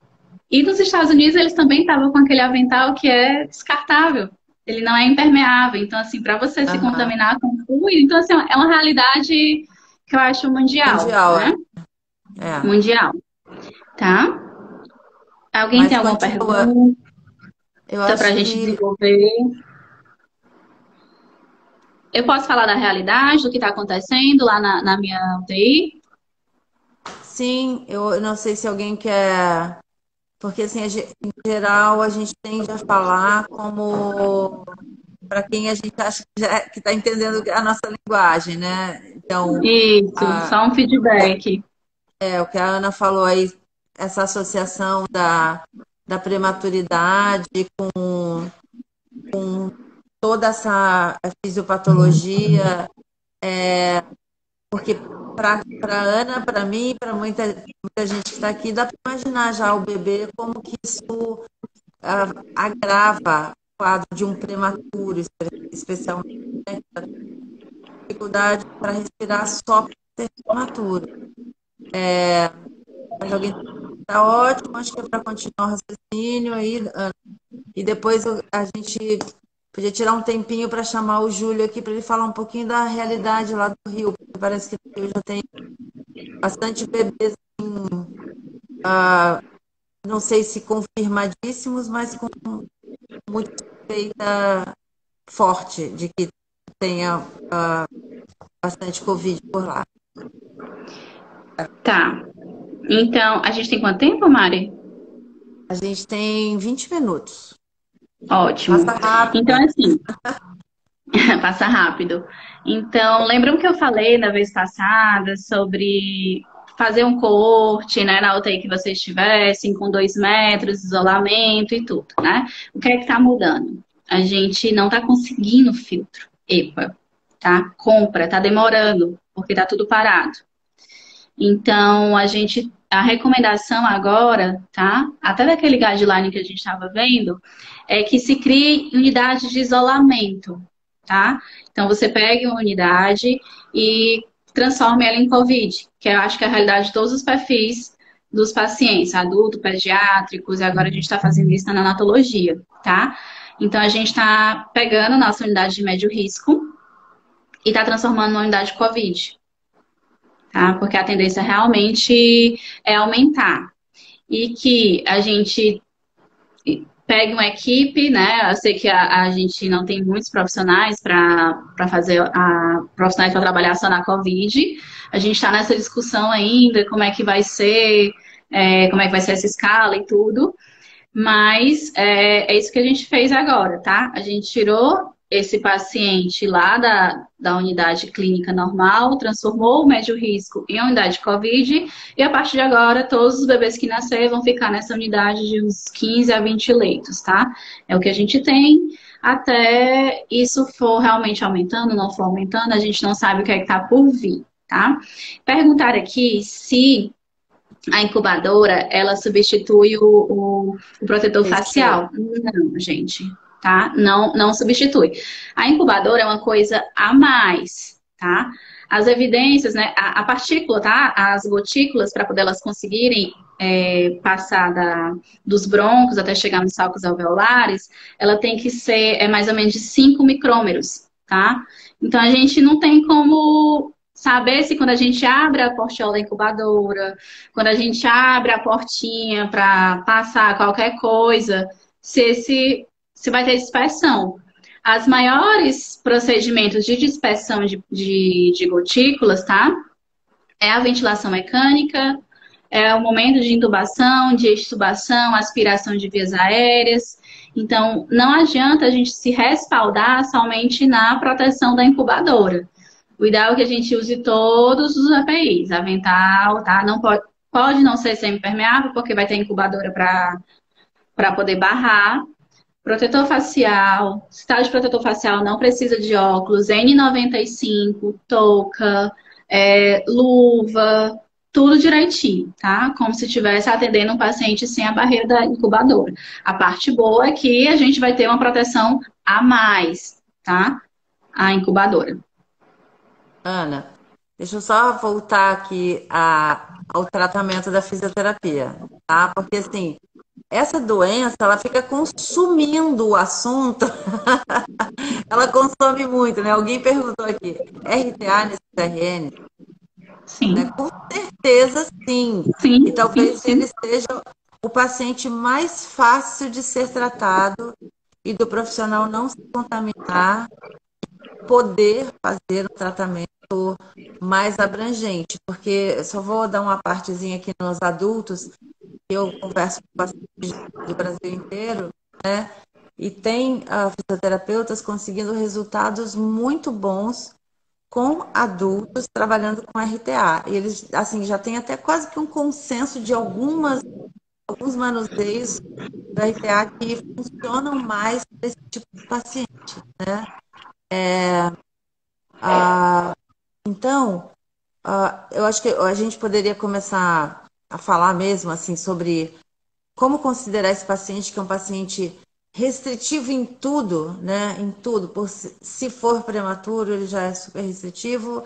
e nos Estados Unidos eles também estavam com aquele avental que é descartável. Ele não é impermeável. Então, assim, para você se Aham. contaminar com fluido, então, assim, é uma realidade que eu acho mundial, Mundial, né? é. Mundial, tá? Alguém tem Mas alguma continua. pergunta Eu para a acho gente que desenvolver? Eu posso falar da realidade, do que está acontecendo lá na minha UTI? sim, eu não sei se alguém quer. Porque, assim, em geral, a gente tende a falar como para quem a gente acha que está entendendo a nossa linguagem, né? Então, Isso, a, só um feedback. o que a Ana falou aí, essa associação da prematuridade com toda essa fisiopatologia, porque para Ana, para mim, para muita gente que está aqui, dá para imaginar já o bebê como que isso agrava o quadro de um prematuro, especialmente dificuldade para respirar só por ser prematuro. Mas alguém está ótimo, acho que é para continuar o raciocínio aí, Ana. E depois a gente podia tirar um tempinho para chamar o Júlio aqui para ele falar um pouquinho da realidade lá do Rio, porque parece que no Rio já tem bastante bebês, assim, não sei se confirmadíssimos, mas com muita suspeita forte de que tenha bastante Covid por lá. Tá. Então, a gente tem quanto tempo, Mari? A gente tem 20 minutos. Ótimo. Passa rápido. Então, assim, passa rápido. Então, lembram que eu falei na vez passada sobre fazer um corte, né, na UTI que vocês estivessem, com 2 metros de isolamento e tudo, né? O que é que tá mudando? A gente não tá conseguindo filtro EPA, tá? Compra, tá demorando, porque tá tudo parado. Então, a recomendação agora, tá? Até daquele guideline que a gente estava vendo, é que se crie unidades de isolamento, tá? Então, você pegue uma unidade e transforme ela em COVID, que eu acho que é a realidade de todos os perfis dos pacientes, adultos, pediátricos, e agora a gente está fazendo isso na neonatologia, tá? Então, a gente está pegando a nossa unidade de médio risco e está transformando numa unidade COVID, tá? Porque a tendência realmente é aumentar. E que a gente pegue uma equipe, né? Eu sei que a gente não tem muitos profissionais para fazer profissionais para trabalhar só na Covid. A gente está nessa discussão ainda, como é que vai ser, como é que vai ser essa escala e tudo. Mas é isso que a gente fez agora, tá? A gente tirou esse paciente lá da unidade clínica normal, transformou o médio risco em unidade COVID, e a partir de agora, todos os bebês que nascerem vão ficar nessa unidade de uns 15 a 20 leitos, tá? É o que a gente tem. Até isso for realmente aumentando, não for aumentando, a gente não sabe o que é que tá por vir, tá? Perguntar aqui se a incubadora, ela substitui o protetor Substitui. facial? Não, gente, tá? Não, não substitui. A incubadora é uma coisa a mais, tá? As evidências, né? A partícula, tá? As gotículas, para poder elas conseguirem passar dos brônquios até chegar nos sacos alveolares, ela tem que ser mais ou menos de 5 micrômeros, tá? Então a gente não tem como saber se quando a gente abre a portiola da incubadora, quando a gente abre a portinha para passar qualquer coisa, se vai ter dispersão. As maiores procedimentos de dispersão de gotículas, tá? É a ventilação mecânica, é o momento de intubação, de extubação, aspiração de vias aéreas. Então, não adianta a gente se respaldar somente na proteção da incubadora. O ideal é que a gente use todos os EPIs, avental, tá? Não pode não ser semi-permeável, porque vai ter incubadora para poder barrar. Protetor facial, se está de protetor facial, não precisa de óculos, N95, touca, luva, tudo direitinho, tá? Como se estivesse atendendo um paciente sem a barreira da incubadora. A parte boa é que a gente vai ter uma proteção a mais, tá? A incubadora. Ana, deixa eu só voltar aqui ao tratamento da fisioterapia, tá? Porque assim, essa doença, ela fica consumindo o assunto, ela consome muito, né? Alguém perguntou aqui, RTA nesse CRN? Né? Sim, Com certeza, sim. sim, E sim, talvez ele sim. seja o paciente mais fácil de ser tratado e do profissional não se contaminar, poder fazer um tratamento mais abrangente, porque só vou dar uma partezinha aqui nos adultos, eu converso com pacientes do Brasil inteiro, né? E tem fisioterapeutas conseguindo resultados muito bons com adultos trabalhando com RTA. E eles, assim, já tem até quase que um consenso de alguns manuseios do RTA que funcionam mais para esse tipo de paciente, né? Ah, então, eu acho que a gente poderia começar a falar mesmo, assim, sobre como considerar esse paciente que é um paciente restritivo em tudo, né? Em tudo. Se for prematuro, ele já é super restritivo.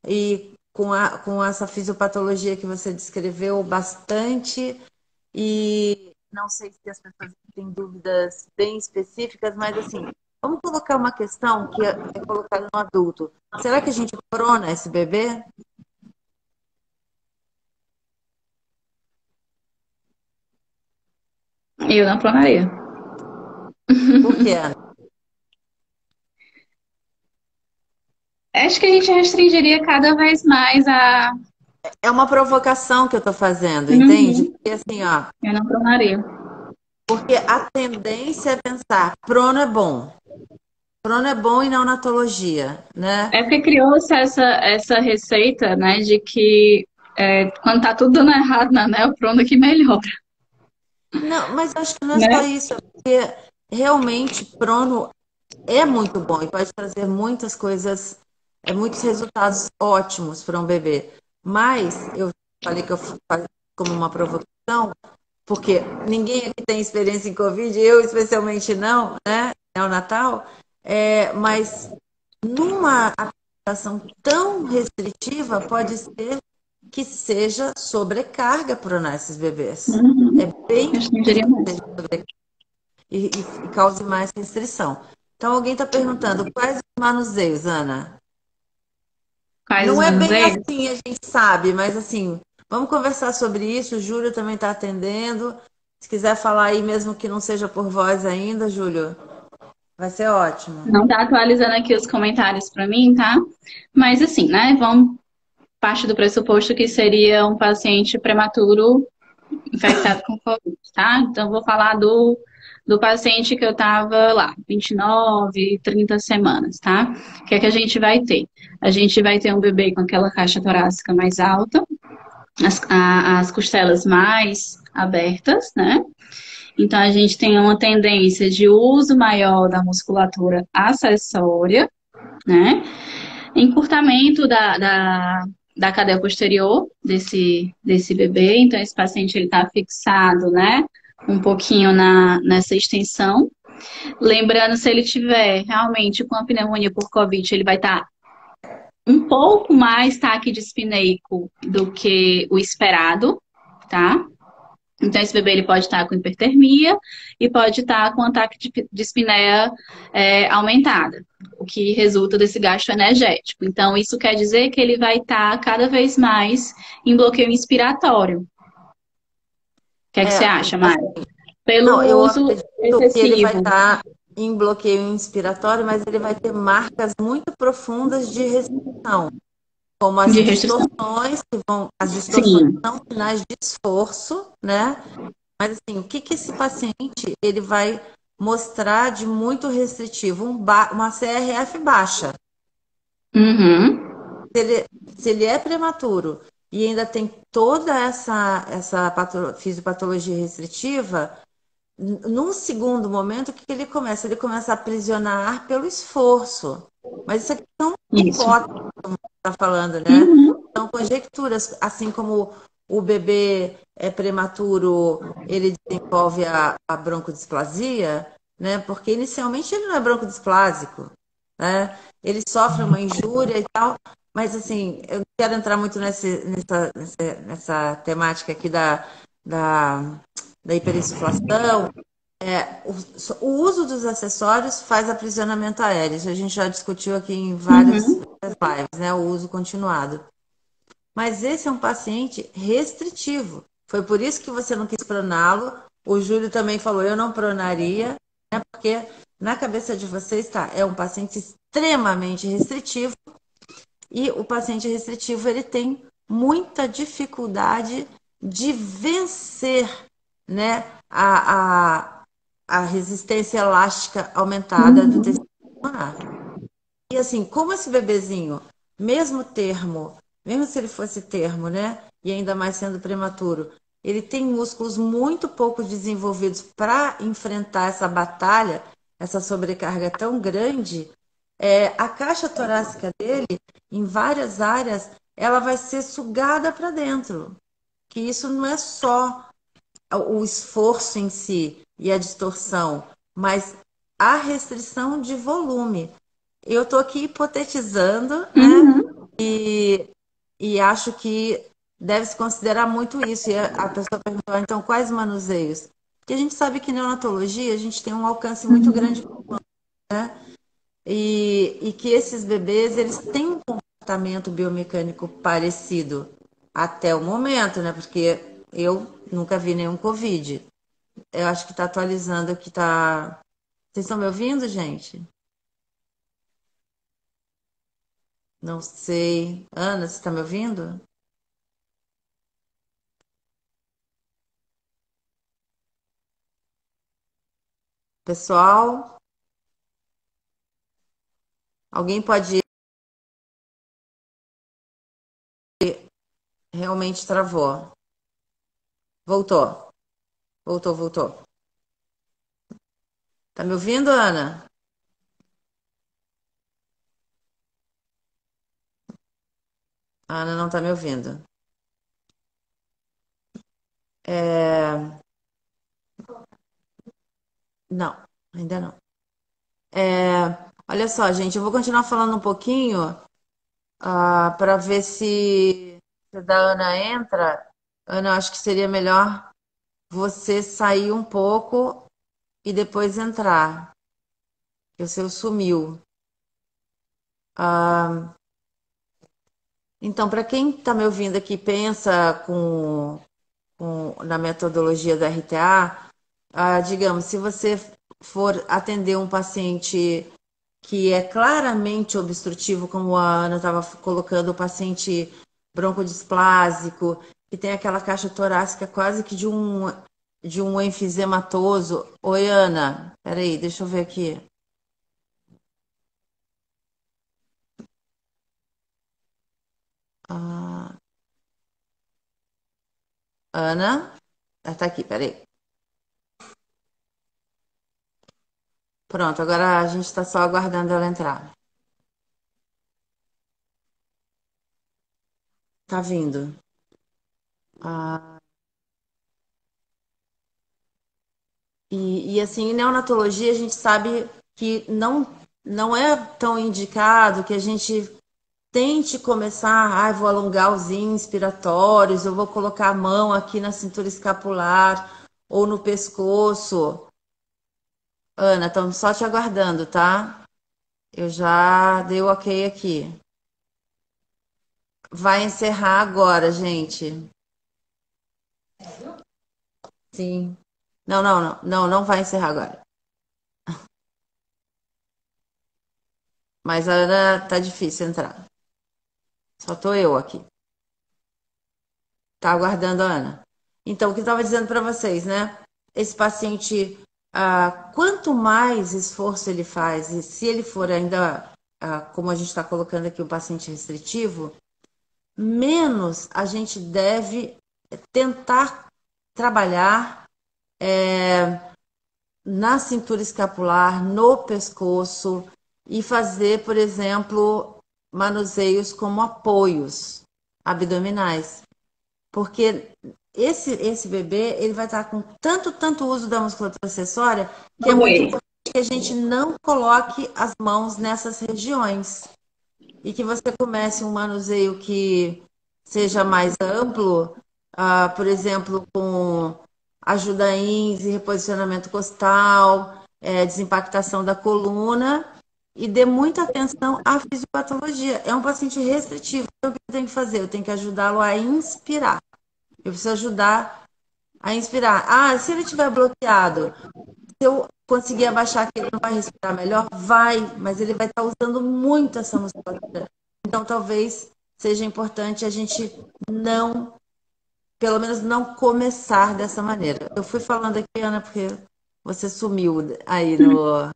E com essa fisiopatologia que você descreveu bastante, e não sei se as pessoas têm dúvidas bem específicas, mas assim, vamos colocar uma questão que é colocada no adulto. Será que a gente prona esse bebê? Eu não pronaria. Por quê? Acho que a gente restringiria cada vez mais a. É uma provocação que eu estou fazendo, entende? Uhum, Porque assim, ó, eu não pronaria. porque a tendência é pensar, prono é bom. Prono é bom em neonatologia, né? É porque criou-se essa receita, né, de que quando tá tudo dando errado na neoprona que melhora, Não, mas eu acho que não é só né? isso, é porque realmente prono é muito bom e pode trazer muitas coisas, muitos resultados ótimos para um bebê. Mas eu falei que eu faço como uma provocação, porque ninguém aqui tem experiência em Covid, eu especialmente não, né? É o Natal, mas numa aplicação tão restritiva, pode ser que seja sobrecarga para esses bebês. É Uhum. bem Restringiria mais. e cause mais restrição. Então, alguém está perguntando quais os manuseios, Ana? Quais os Não é bem manuseios? assim, a gente sabe, mas assim, vamos conversar sobre isso. O Júlio também está atendendo. Se quiser falar aí, mesmo que não seja por voz ainda, Júlio, vai ser ótimo. Não tá atualizando aqui os comentários para mim, tá? Mas assim, né? Vamos parte do pressuposto que seria um paciente prematuro infectado com Covid, tá? Então, vou falar do paciente que eu tava lá, 29, 30 semanas, tá? O que é que a gente vai ter? A gente vai ter um bebê com aquela caixa torácica mais alta, as costelas mais abertas, né? Então, a gente tem uma tendência de uso maior da musculatura acessória, né? Encurtamento da cadeia posterior desse bebê. Então, esse paciente ele está fixado, né? Um pouquinho nessa extensão. Lembrando, se ele tiver realmente com a pneumonia por Covid, ele vai estar um pouco mais taquidispineico do que o esperado, tá? Então, esse bebê ele pode estar com hipertermia e pode estar com ataque de dispneia aumentada, o que resulta desse gasto energético. Então, isso quer dizer que ele vai estar cada vez mais em bloqueio inspiratório. O que é que você É, acha, Mari? assim, não, Pelo eu uso acredito que ele vai excessivo estar em bloqueio inspiratório, mas ele vai ter marcas muito profundas de restrição, como de restrição. as distorções Sim. são sinais de esforço, né? Mas assim, o que que esse paciente ele vai mostrar de muito restritivo? Uma CRF baixa. Uhum. Se ele é prematuro e ainda tem toda essa fisiopatologia restritiva, num segundo momento, o que que ele começa? Ele começa a aprisionar ar pelo esforço. Mas isso aqui são Isso. hipóteses, como você está falando, né? Uhum. são conjecturas, assim como o bebê é prematuro, ele desenvolve a broncodisplasia, né? Porque inicialmente ele não é broncodisplásico, né? Ele sofre uma injúria e tal, mas assim, eu não quero entrar muito nessa temática aqui da, da hiperinsuflação. O uso dos acessórios faz aprisionamento aéreo. Isso a gente já discutiu aqui em várias Uhum. lives, né? O uso continuado. Mas esse é um paciente restritivo. Foi por isso que você não quis proná-lo. O Júlio também falou, eu não pronaria, né? Porque na cabeça de vocês está, é um paciente extremamente restritivo e o paciente restritivo ele tem muita dificuldade de vencer, né, a resistência elástica aumentada do Uhum. tecido pulmonar. E assim, como esse bebezinho, mesmo termo, mesmo se ele fosse termo, né? E ainda mais sendo prematuro, ele tem músculos muito pouco desenvolvidos para enfrentar essa batalha, essa sobrecarga tão grande. A caixa torácica dele, em várias áreas, ela vai ser sugada para dentro. Que isso não é só o esforço em si e a distorção, mas a restrição de volume. Eu estou aqui hipotetizando, né? Uhum. E acho que deve-se considerar muito isso. E a pessoa perguntou, então, quais manuseios? Porque a gente sabe que neonatologia a gente tem um alcance muito grande, Uhum. né? E que esses bebês, eles têm um comportamento biomecânico parecido até o momento, né? Porque eu nunca vi nenhum Covid. Eu acho que está atualizando o que está. Vocês estão me ouvindo, gente? Não sei. Ana, você está me ouvindo? Pessoal, alguém pode. Realmente travou. Voltou. Voltou, voltou. Tá me ouvindo, Ana? A Ana não tá me ouvindo. É... Não, ainda não. Olha só, gente, eu vou continuar falando um pouquinho para ver se a da Ana entra. Ana, eu acho que seria melhor você sair um pouco e depois entrar. Que o seu sumiu. Ah, então, para quem está me ouvindo aqui, pensa na metodologia da RTA, digamos, se você for atender um paciente que é claramente obstrutivo, como a Ana estava colocando, o paciente broncodisplásico, que tem aquela caixa torácica quase que de um enfisematoso. Oi, Ana, peraí, deixa eu ver aqui. Ah, Ana, tá aqui, peraí. Pronto, agora a gente está só aguardando ela entrar. Tá vindo. Ah, e assim, em neonatologia a gente sabe que não é tão indicado que a gente tente começar, vou alongar os inspiratórios, eu vou colocar a mão aqui na cintura escapular ou no pescoço. Ana, estamos só te aguardando, tá? Eu já dei o ok aqui. Vai encerrar agora, gente. Sim. Não, não, não, não, não vai encerrar agora. Mas a Ana tá difícil entrar. Só tô eu aqui. Tá aguardando a Ana. Então, o que eu estava dizendo para vocês, né? Esse paciente, quanto mais esforço ele faz, e se ele for ainda, como a gente está colocando aqui, um paciente restritivo, menos a gente deve tentar trabalhar na cintura escapular, no pescoço, e fazer, por exemplo, manuseios como apoios. abdominais. Porque esse bebê, ele vai estar com tanto uso da musculatura acessória que é muito Oi. importante que a gente não coloque as mãos nessas regiões e que você comece um manuseio que seja mais amplo, por exemplo, com ajudaíns e reposicionamento costal, desimpactação da coluna e dê muita atenção à fisiopatologia. É um paciente restritivo, então o que eu tenho que fazer? Eu tenho que ajudá-lo a inspirar. Eu preciso ajudar a inspirar. Ah, se ele estiver bloqueado, se eu conseguir abaixar que ele não vai respirar melhor, vai, mas ele vai estar usando muito essa musculatura. Então, talvez seja importante a gente não, pelo menos não começar dessa maneira. Eu fui falando aqui, Ana, porque você sumiu aí no.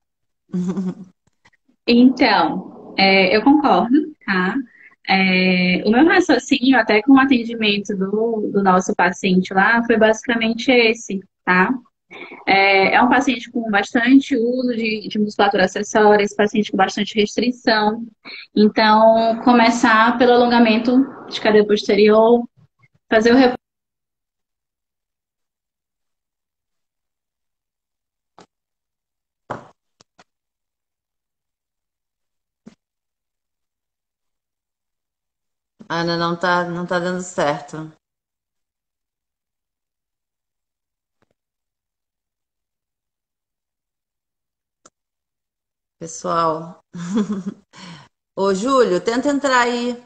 Então, eu concordo, tá? O meu raciocínio, até com o atendimento do nosso paciente lá, foi basicamente esse, tá? É um paciente com bastante uso de musculatura acessória, esse paciente com bastante restrição. Então, começar pelo alongamento de cadeia posterior, fazer o Ana, não tá dando certo. Pessoal. Ô, Júlio, tenta entrar aí.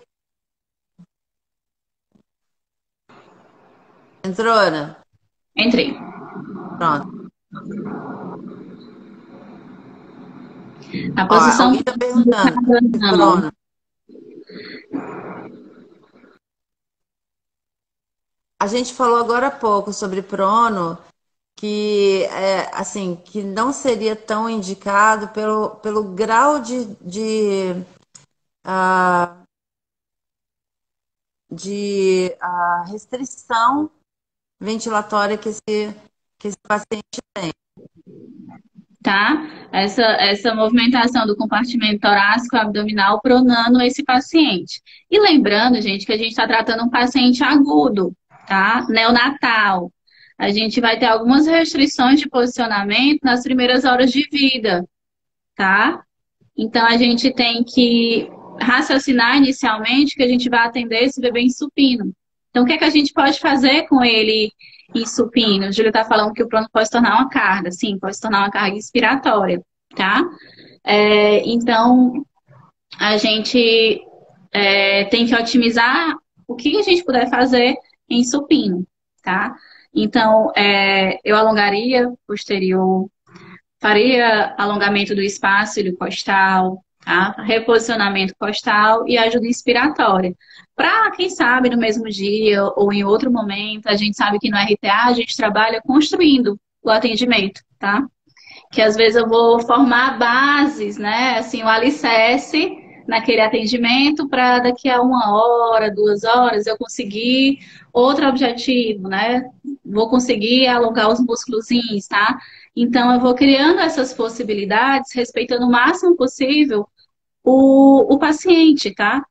Entrou, Ana? Entrei. Pronto. A Ó, posição alguém está perguntando sobre não. prono. A gente falou agora há pouco sobre prono, que assim, que não seria tão indicado pelo grau ah, de restrição ventilatória que esse paciente tem. Tá? Essa movimentação do compartimento torácico abdominal pronando esse paciente. E lembrando, gente, que a gente está tratando um paciente agudo, tá? Neonatal. A gente vai ter algumas restrições de posicionamento nas primeiras horas de vida, tá? Então a gente tem que raciocinar inicialmente que a gente vai atender esse bebê em supino. Então, o que é que a gente pode fazer com ele em supino? O Júlio está falando que o pronto pode se tornar uma carga. Sim, pode se tornar uma carga inspiratória, tá? Então, a gente tem que otimizar o que a gente puder fazer em supino, tá? Então, eu alongaria posterior, faria alongamento do espaço costal, tá? Reposicionamento costal e ajuda inspiratória. Para, quem sabe, no mesmo dia ou em outro momento, a gente sabe que no RTA a gente trabalha construindo o atendimento, tá? Que às vezes eu vou formar bases, né? Assim, o alicerce naquele atendimento para daqui a 1 hora, 2 horas eu conseguir outro objetivo, né? Vou conseguir alongar os músculozinhos, tá? Então eu vou criando essas possibilidades, respeitando o máximo possível o paciente, tá?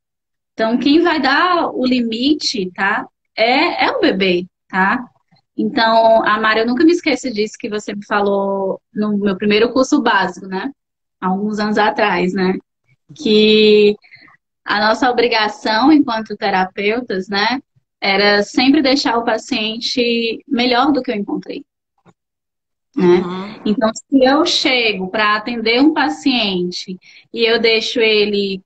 Então quem vai dar o limite, tá? É o bebê, tá? Então, a Mari, eu nunca me esqueço disso que você me falou no meu primeiro curso básico, né? Há alguns anos atrás, né? Que a nossa obrigação enquanto terapeutas, né, era sempre deixar o paciente melhor do que eu encontrei, né? Uhum. Então, se eu chego para atender um paciente e eu deixo ele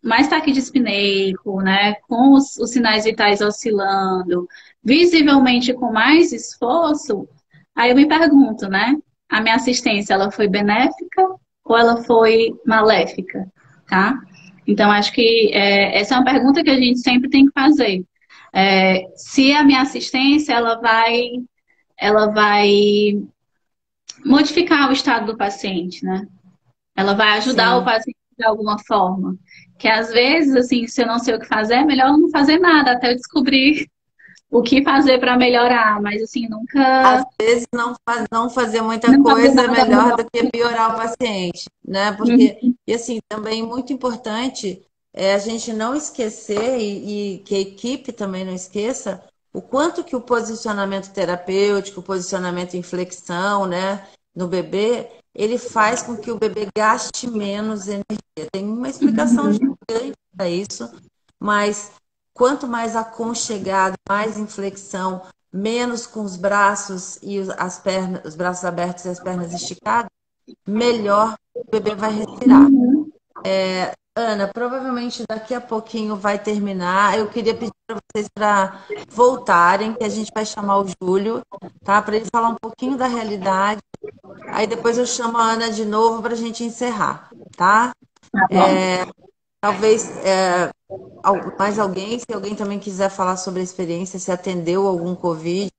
mais taquidispneico, né, com os sinais vitais oscilando, visivelmente com mais esforço, aí eu me pergunto, né, a minha assistência, ela foi benéfica ou ela foi maléfica, tá? Então, acho que essa é uma pergunta que a gente sempre tem que fazer. Se a minha assistência, ela vai modificar o estado do paciente, né? Ela vai ajudar o Sim. paciente de alguma forma. Que às vezes, assim, se eu não sei o que fazer, é melhor não fazer nada até eu descobrir o que fazer para melhorar. Mas, assim, Às nunca vezes não fazer muita não fazer coisa é nada melhor melhor. do que piorar o paciente, né? Porque, Uhum. e assim, também muito importante. é a gente não esquecer e que a equipe também não esqueça o quanto que o posicionamento terapêutico, o posicionamento em flexão, né, no bebê, ele faz com que o bebê gaste menos energia. Tem uma explicação Uhum. gigante para isso, mas quanto mais aconchegado, mais em flexão, menos com os braços e as pernas, os braços abertos e as pernas esticadas, melhor o bebê vai respirar. Uhum. Ana, provavelmente daqui a pouquinho vai terminar. Eu queria pedir para vocês para voltarem, que a gente vai chamar o Júlio, tá? Para ele falar um pouquinho da realidade. Aí depois eu chamo a Ana de novo para a gente encerrar, tá? Tá bom. Talvez mais alguém, se alguém também quiser falar sobre a experiência, se atendeu algum Covid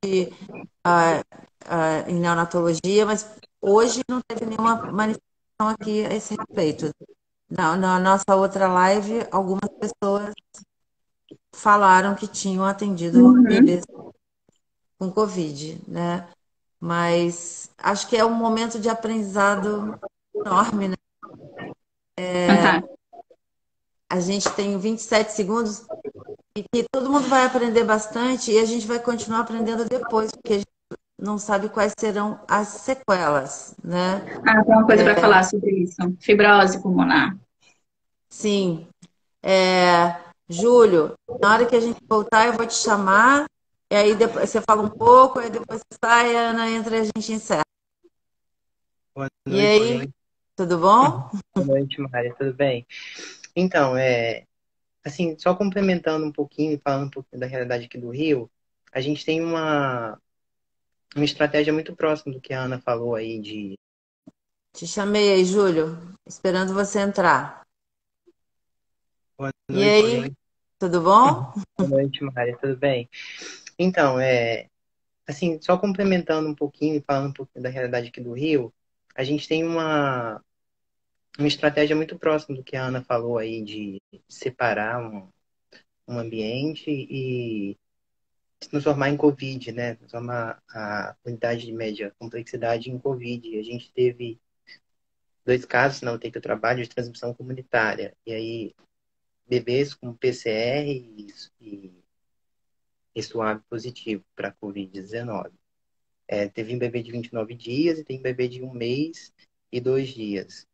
em neonatologia, mas hoje não teve nenhuma manifestação aqui a esse respeito. Na nossa outra live, algumas pessoas falaram que tinham atendido Uhum. bebês com Covid, né? Mas acho que é um momento de aprendizado enorme, né? Tá. A gente tem 27 segundos e que todo mundo vai aprender bastante e a gente vai continuar aprendendo depois, porque a gente não sabe quais serão as sequelas, né? Ah, tem uma coisa para falar sobre isso. Fibrose pulmonar. Sim. Júlio, na hora que a gente voltar, eu vou te chamar, e aí depois você fala um pouco, aí depois você sai, a Ana entra e a gente encerra. Boa E noite, aí, tudo bom? boa noite, Mária, tudo bem? Então, assim, só complementando um pouquinho, falando um pouquinho da realidade aqui do Rio, a gente tem uma estratégia muito próxima do que a Ana falou aí de... Te chamei aí, Júlio, esperando você entrar. Boa E noite, aí, tudo bom? boa noite, Mária, tudo bem? Então, assim, só complementando um pouquinho, falando um pouquinho da realidade aqui do Rio, a gente tem uma estratégia muito próxima do que a Ana falou aí de separar um ambiente e se transformar em Covid, né? Transformar a unidade de média complexidade em Covid. A gente teve dois casos na UTI que eu trabalho de transmissão comunitária. E aí, bebês com PCR e suave positivo para Covid-19. Teve um bebê de 29 dias e tem um bebê de 1 mês e 2 dias.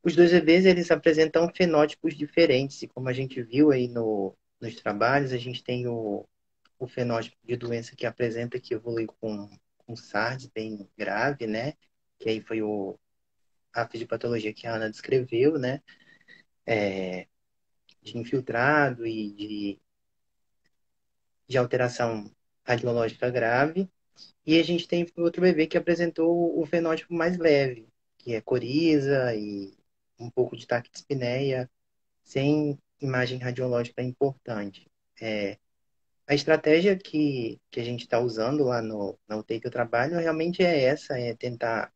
Os dois bebês, eles apresentam fenótipos diferentes. E como a gente viu aí nos trabalhos, a gente tem o fenótipo de doença que apresenta que evolui com SARS bem grave, né? Que aí foi a fisiopatologia que a Ana descreveu, né? De infiltrado e de alteração radiológica grave. E a gente tem outro bebê que apresentou o fenótipo mais leve, que é coriza e um pouco de taquidispneia, sem imagem radiológica importante. A estratégia que a gente está usando lá na UTI que eu trabalho realmente é essa, é tentar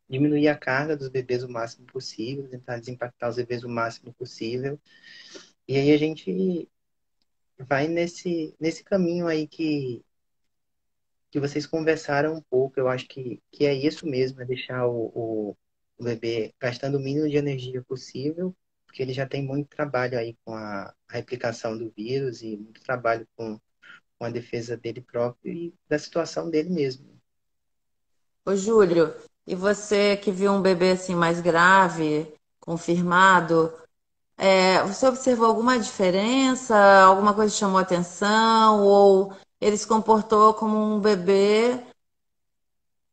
diminuir a carga dos bebês o máximo possível, tentar desimpactar os bebês o máximo possível. E aí a gente vai nesse caminho aí que vocês conversaram um pouco. Eu acho que é isso mesmo, é deixar o bebê gastando o mínimo de energia possível, porque ele já tem muito trabalho aí com a replicação do vírus e muito trabalho com a defesa dele próprio e da situação dele mesmo. Ô, Júlio, e você que viu um bebê assim mais grave, confirmado, você observou alguma diferença? Alguma coisa chamou atenção? Ou ele se comportou como um bebê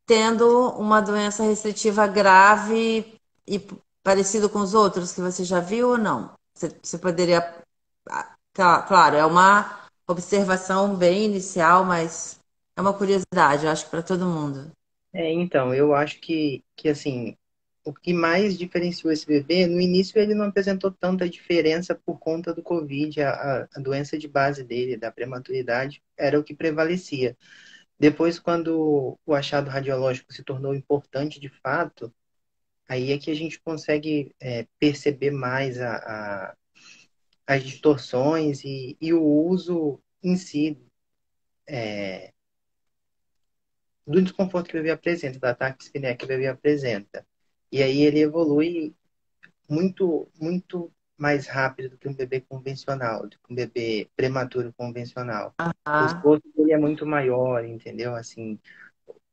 tendo uma doença restritiva grave e parecido com os outros que você já viu ou não? Você poderia. Claro, é uma observação bem inicial, mas é uma curiosidade, eu acho, para todo mundo. Então, eu acho que assim, o que mais diferenciou esse bebê, no início ele não apresentou tanta diferença por conta do Covid, a doença de base dele, da prematuridade, era o que prevalecia. Depois, quando o achado radiológico se tornou importante de fato, aí é que a gente consegue perceber mais as distorções e o uso em si do desconforto que o bebê apresenta, da taquispneia que o bebê apresenta. E aí ele evolui muito mais rápido do que um bebê convencional, do que um bebê prematuro convencional. O Ah, esforço dele é muito maior, entendeu? Assim,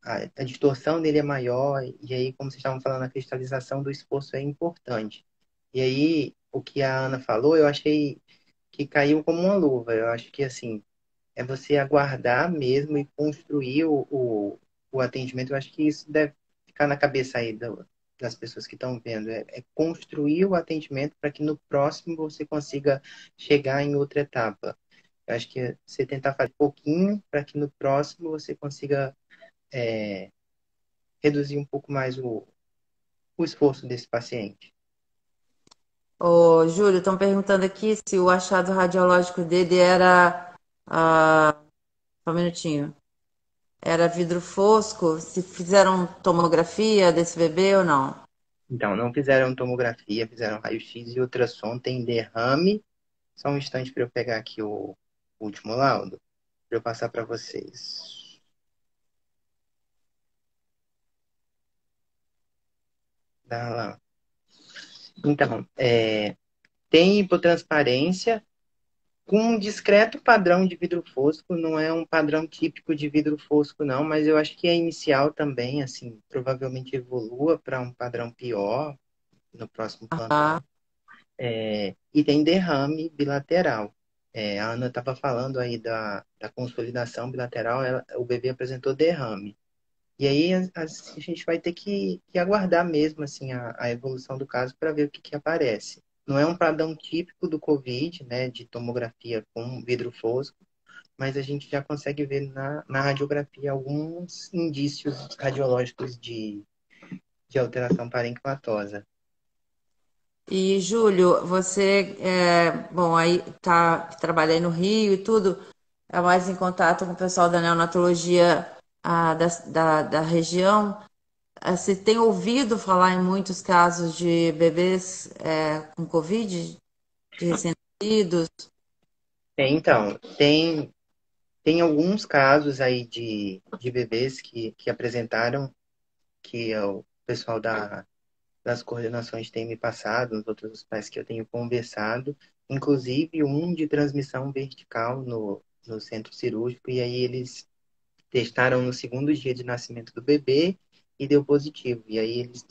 a distorção dele é maior, e aí, como vocês estavam falando, a cristalização do esforço é importante. E aí, o que a Ana falou, eu achei que caiu como uma luva. Eu acho que, assim, é você aguardar mesmo e construir o atendimento. Eu acho que isso deve ficar na cabeça aí das pessoas que estão vendo. É construir o atendimento para que no próximo você consiga chegar em outra etapa. Eu acho que é você tentar fazer um pouquinho para que no próximo você consiga reduzir um pouco mais o esforço desse paciente. ô, Júlio, estão perguntando aqui se o achado radiológico dele era. Só um minutinho. Era vidro fosco? Se fizeram tomografia desse bebê ou não? Então, não fizeram tomografia, fizeram raio-x e ultrassom, tem derrame. Só um instante para eu pegar aqui o último laudo, para eu passar para vocês. Dá lá. Então, tem hipotransparência com um discreto padrão de vidro fosco, não é um padrão típico de vidro fosco, não, mas eu acho que é inicial também, assim, provavelmente evolua para um padrão pior no próximo plantão. Ah, E tem derrame bilateral. A Ana estava falando aí da consolidação bilateral, o bebê apresentou derrame. E aí a gente vai ter que aguardar mesmo assim, a evolução do caso para ver o que aparece. Não é um padrão típico do COVID, né, de tomografia com vidro fosco, mas a gente já consegue ver na radiografia alguns indícios radiológicos de alteração parencimatosa. e Júlio, você, bom, aí tá, trabalha aí no Rio e tudo, é mais em contato com o pessoal da neonatologia da região. Você tem ouvido falar em muitos casos de bebês com Covid, de recém-nascidos? Então, tem alguns casos aí de bebês que apresentaram, que o pessoal das coordenações tem me passado, os outros pais que eu tenho conversado, inclusive um de transmissão vertical no centro cirúrgico, e aí eles testaram no segundo dia de nascimento do bebê e deu positivo. E aí eles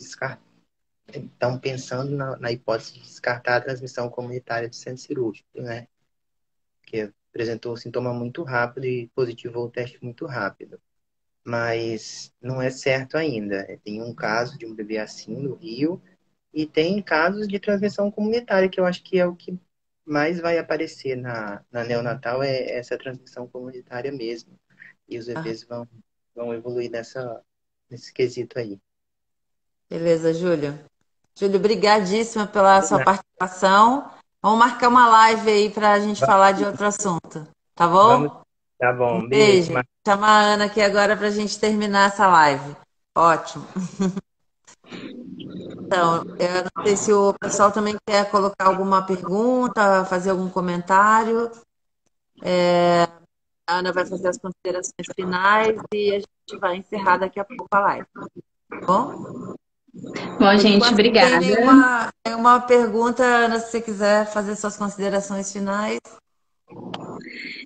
estão pensando na hipótese de descartar a transmissão comunitária do centro cirúrgico, né? Que apresentou sintoma muito rápido e positivou o teste muito rápido. Mas não é certo ainda. Tem um caso de um bebê assim no Rio, e tem casos de transmissão comunitária, que eu acho que é o que mais vai aparecer na neonatal, é essa transmissão comunitária mesmo. E os Ah, bebês vão evoluir nesse quesito aí. beleza, Júlio. Júlio, brigadíssima pela sua participação. Vamos marcar uma live aí para a gente falar de outro assunto, tá Vamos, bom? tá Um bom. Beijo. beijo. Chama a Ana aqui agora para a gente terminar essa live. Ótimo. Então, eu não sei se o pessoal também quer colocar alguma pergunta, fazer algum comentário. A Ana vai fazer as considerações finais e a gente vai encerrar daqui a pouco a live, tá bom? Bom, Por gente, enquanto, não tem obrigada. nenhuma pergunta, Ana, se você quiser fazer suas considerações finais.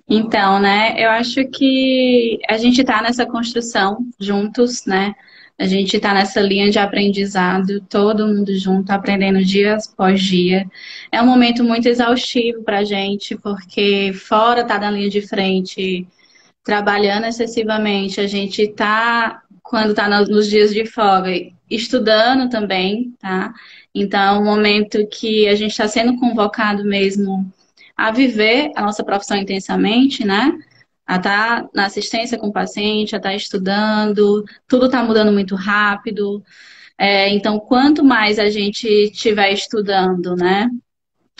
Então, né, eu acho que a gente está nessa construção juntos, né? A gente está nessa linha de aprendizado, todo mundo junto, aprendendo dia após dia. É um momento muito exaustivo para a gente, porque fora tá na linha de frente, trabalhando excessivamente, a gente está, quando está nos dias de folga, estudando também, tá? Então, é um momento que a gente está sendo convocado mesmo a viver a nossa profissão intensamente, né? A estar na assistência com o paciente, a estar estudando, tudo está mudando muito rápido. Então, quanto mais a gente estiver estudando, né?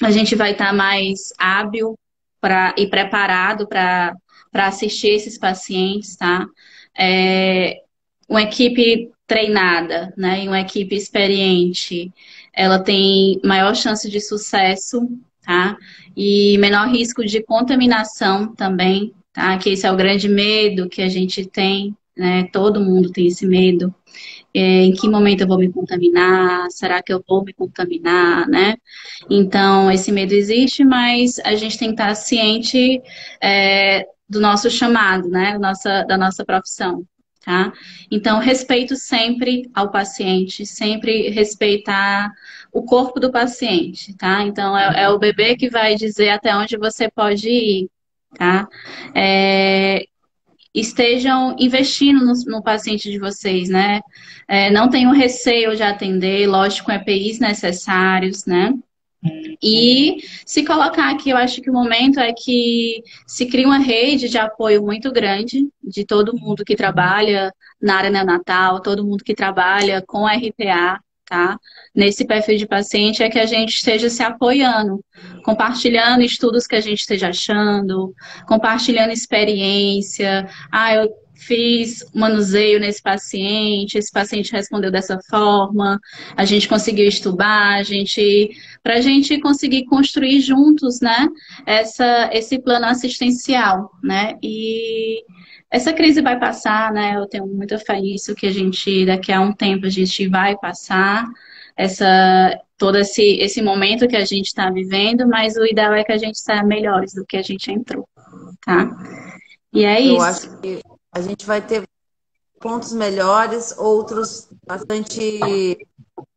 A gente vai estar mais hábil e preparado para assistir esses pacientes, tá? É, uma equipe treinada, né, e uma equipe experiente, ela tem maior chance de sucesso, tá? E menor risco de contaminação também, tá? Que esse é o grande medo que a gente tem, né? Todo mundo tem esse medo. Em que momento eu vou me contaminar? Será que eu vou me contaminar, né? Então, esse medo existe, mas a gente tem que estar ciente do nosso chamado, né? Da nossa profissão, tá? Então, respeito sempre ao paciente, sempre respeitar o corpo do paciente, tá? Então, é o bebê que vai dizer até onde você pode ir, tá? É, estejam investindo no paciente de vocês, né? Não tenham receio de atender, lógico, com EPIs necessários, né? E se colocar aqui, eu acho que o momento é que se cria uma rede de apoio muito grande de todo mundo que trabalha na área neonatal, todo mundo que trabalha com RPA, tá? Nesse perfil de paciente é que a gente esteja se apoiando, compartilhando estudos que a gente esteja achando, compartilhando experiência. Ah, eu fiz manuseio nesse paciente, esse paciente respondeu dessa forma, a gente conseguiu estubar, para a gente conseguir construir juntos, né, esse plano assistencial, né, e essa crise vai passar, né, eu tenho muita fé nisso, que a gente, daqui a um tempo, a gente vai passar todo esse momento que a gente está vivendo, mas o ideal é que a gente saia melhores do que a gente entrou, tá? E é Eu acho isso. que a gente vai ter pontos melhores, outros bastante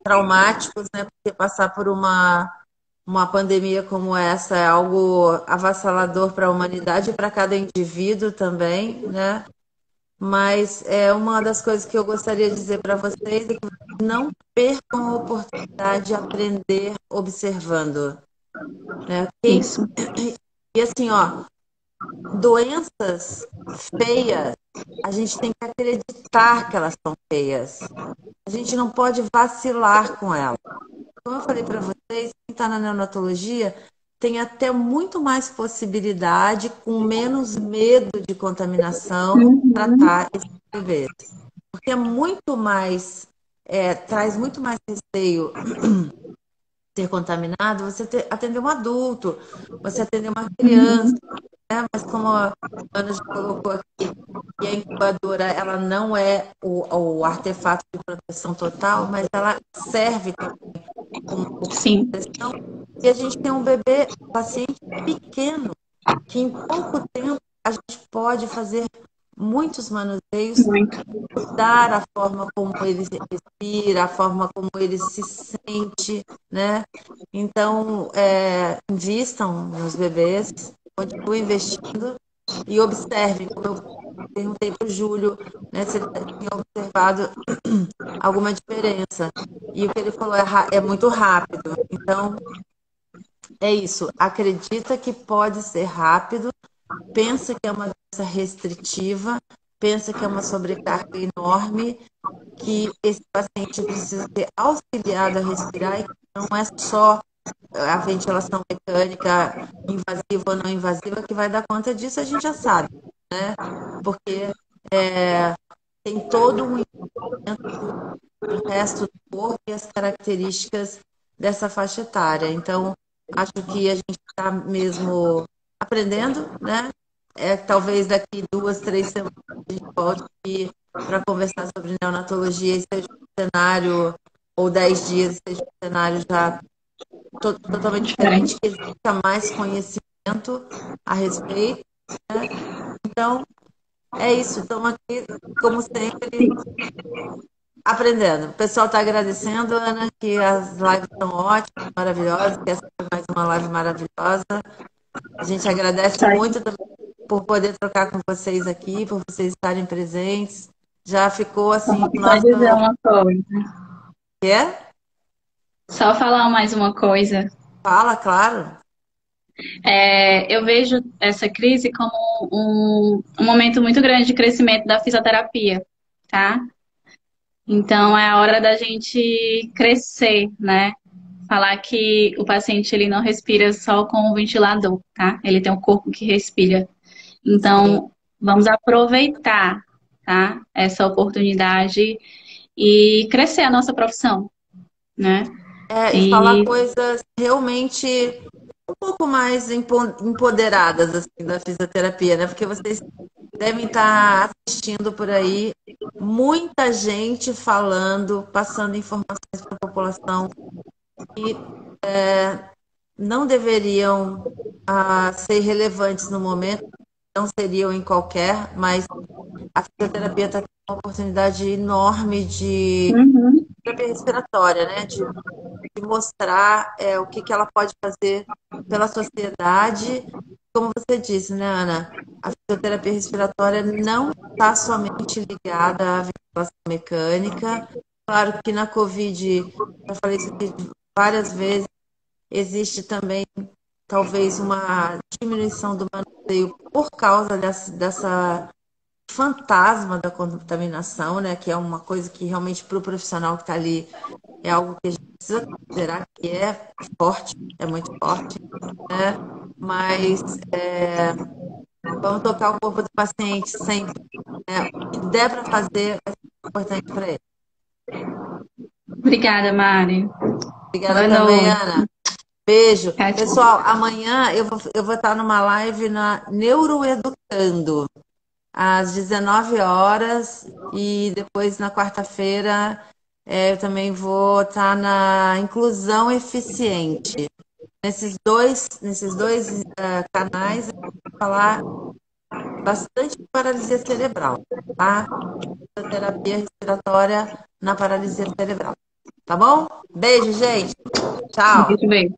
traumáticos, né? Porque passar por uma pandemia como essa é algo avassalador para a humanidade e para cada indivíduo também, né? Mas é uma das coisas que eu gostaria de dizer para vocês é que não percam a oportunidade de aprender observando, né? Isso. E assim, ó, doenças feias, a gente tem que acreditar que elas são feias. A gente não pode vacilar com elas. Como eu falei para vocês, quem está na neonatologia tem até muito mais possibilidade, com menos medo de contaminação, de tratar esses bebês. Porque é muito mais, traz muito mais receio ser contaminado, você atender um adulto, você atender uma criança, né? Mas como a Ana já colocou aqui, que a incubadora ela não é o artefato de proteção total, mas ela serve como Sim. proteção. E a gente tem um bebê, paciente pequeno, que em pouco tempo a gente pode fazer muitos manuseios, Muito. mudar a forma como ele respira, a forma como ele se sente, né? Então, invistam nos bebês, continuem investindo e observem, como eu perguntei para o Júlio, né, se ele tinha observado alguma diferença. E o que ele falou é muito rápido. Então, é isso. Acredita que pode ser rápido, pensa que é uma doença restritiva, pensa que é uma sobrecarga enorme, que esse paciente precisa ser auxiliado a respirar e que não é só a ventilação mecânica invasiva ou não invasiva que vai dar conta disso, a gente já sabe, né? Porque tem todo um do resto do corpo e as características dessa faixa etária. Então, acho que a gente está mesmo aprendendo, né? Talvez daqui 2, 3 semanas a gente volte aqui para conversar sobre neonatologia e seja um cenário, ou 10 dias, seja um cenário já totalmente diferente, que exista mais conhecimento a respeito, né? Então, é isso. Estamos aqui, como sempre, aprendendo. O pessoal está agradecendo, Ana, que as lives são ótimas, maravilhosas, que essa foi mais uma live maravilhosa. A gente agradece muito por poder trocar com vocês aqui, por vocês estarem presentes. Já ficou assim, Só dizer uma coisa. Quer? Só falar mais uma coisa. Fala, claro. Eu vejo essa crise como um momento muito grande de crescimento da fisioterapia, tá? Então é a hora da gente crescer, né? Falar que o paciente ele não respira só com o ventilador, tá? Ele tem um corpo que respira. Então, vamos aproveitar, tá? Essa oportunidade e crescer a nossa profissão, né? E falar coisas realmente um pouco mais empoderadas assim, da fisioterapia, né? Porque vocês devem estar assistindo por aí. Muita gente falando, passando informações para a população que não deveriam ser relevantes no momento, não seriam em qualquer, mas a fisioterapia está tendo uma oportunidade enorme de Uhum. terapia respiratória, né? De mostrar o que, que ela pode fazer pela sociedade. Como você disse, né, Ana? A fisioterapia respiratória não está somente ligada à ventilação mecânica. Claro que na Covid, já falei isso aqui várias vezes, existe também talvez uma diminuição do manuseio por causa dessa fantasma da contaminação, né? Que é uma coisa que realmente para o profissional que está ali é algo que a gente precisa considerar que é forte, é muito forte, né? Mas vamos tocar o corpo do paciente sempre, né? O que der para fazer é importante para ele. Obrigada, Mari. Obrigada Boa também, noite. Ana. Beijo. Tchau, tchau. Pessoal, amanhã eu vou estar numa live na Neuroeducando, às 19 horas, e depois na quarta-feira eu também vou estar na Inclusão Eficiente. Nesses dois canais, eu vou falar bastante de paralisia cerebral, tá? Terapia respiratória na paralisia cerebral. Tá bom? Beijo, gente. Tchau. Beijo, beijo.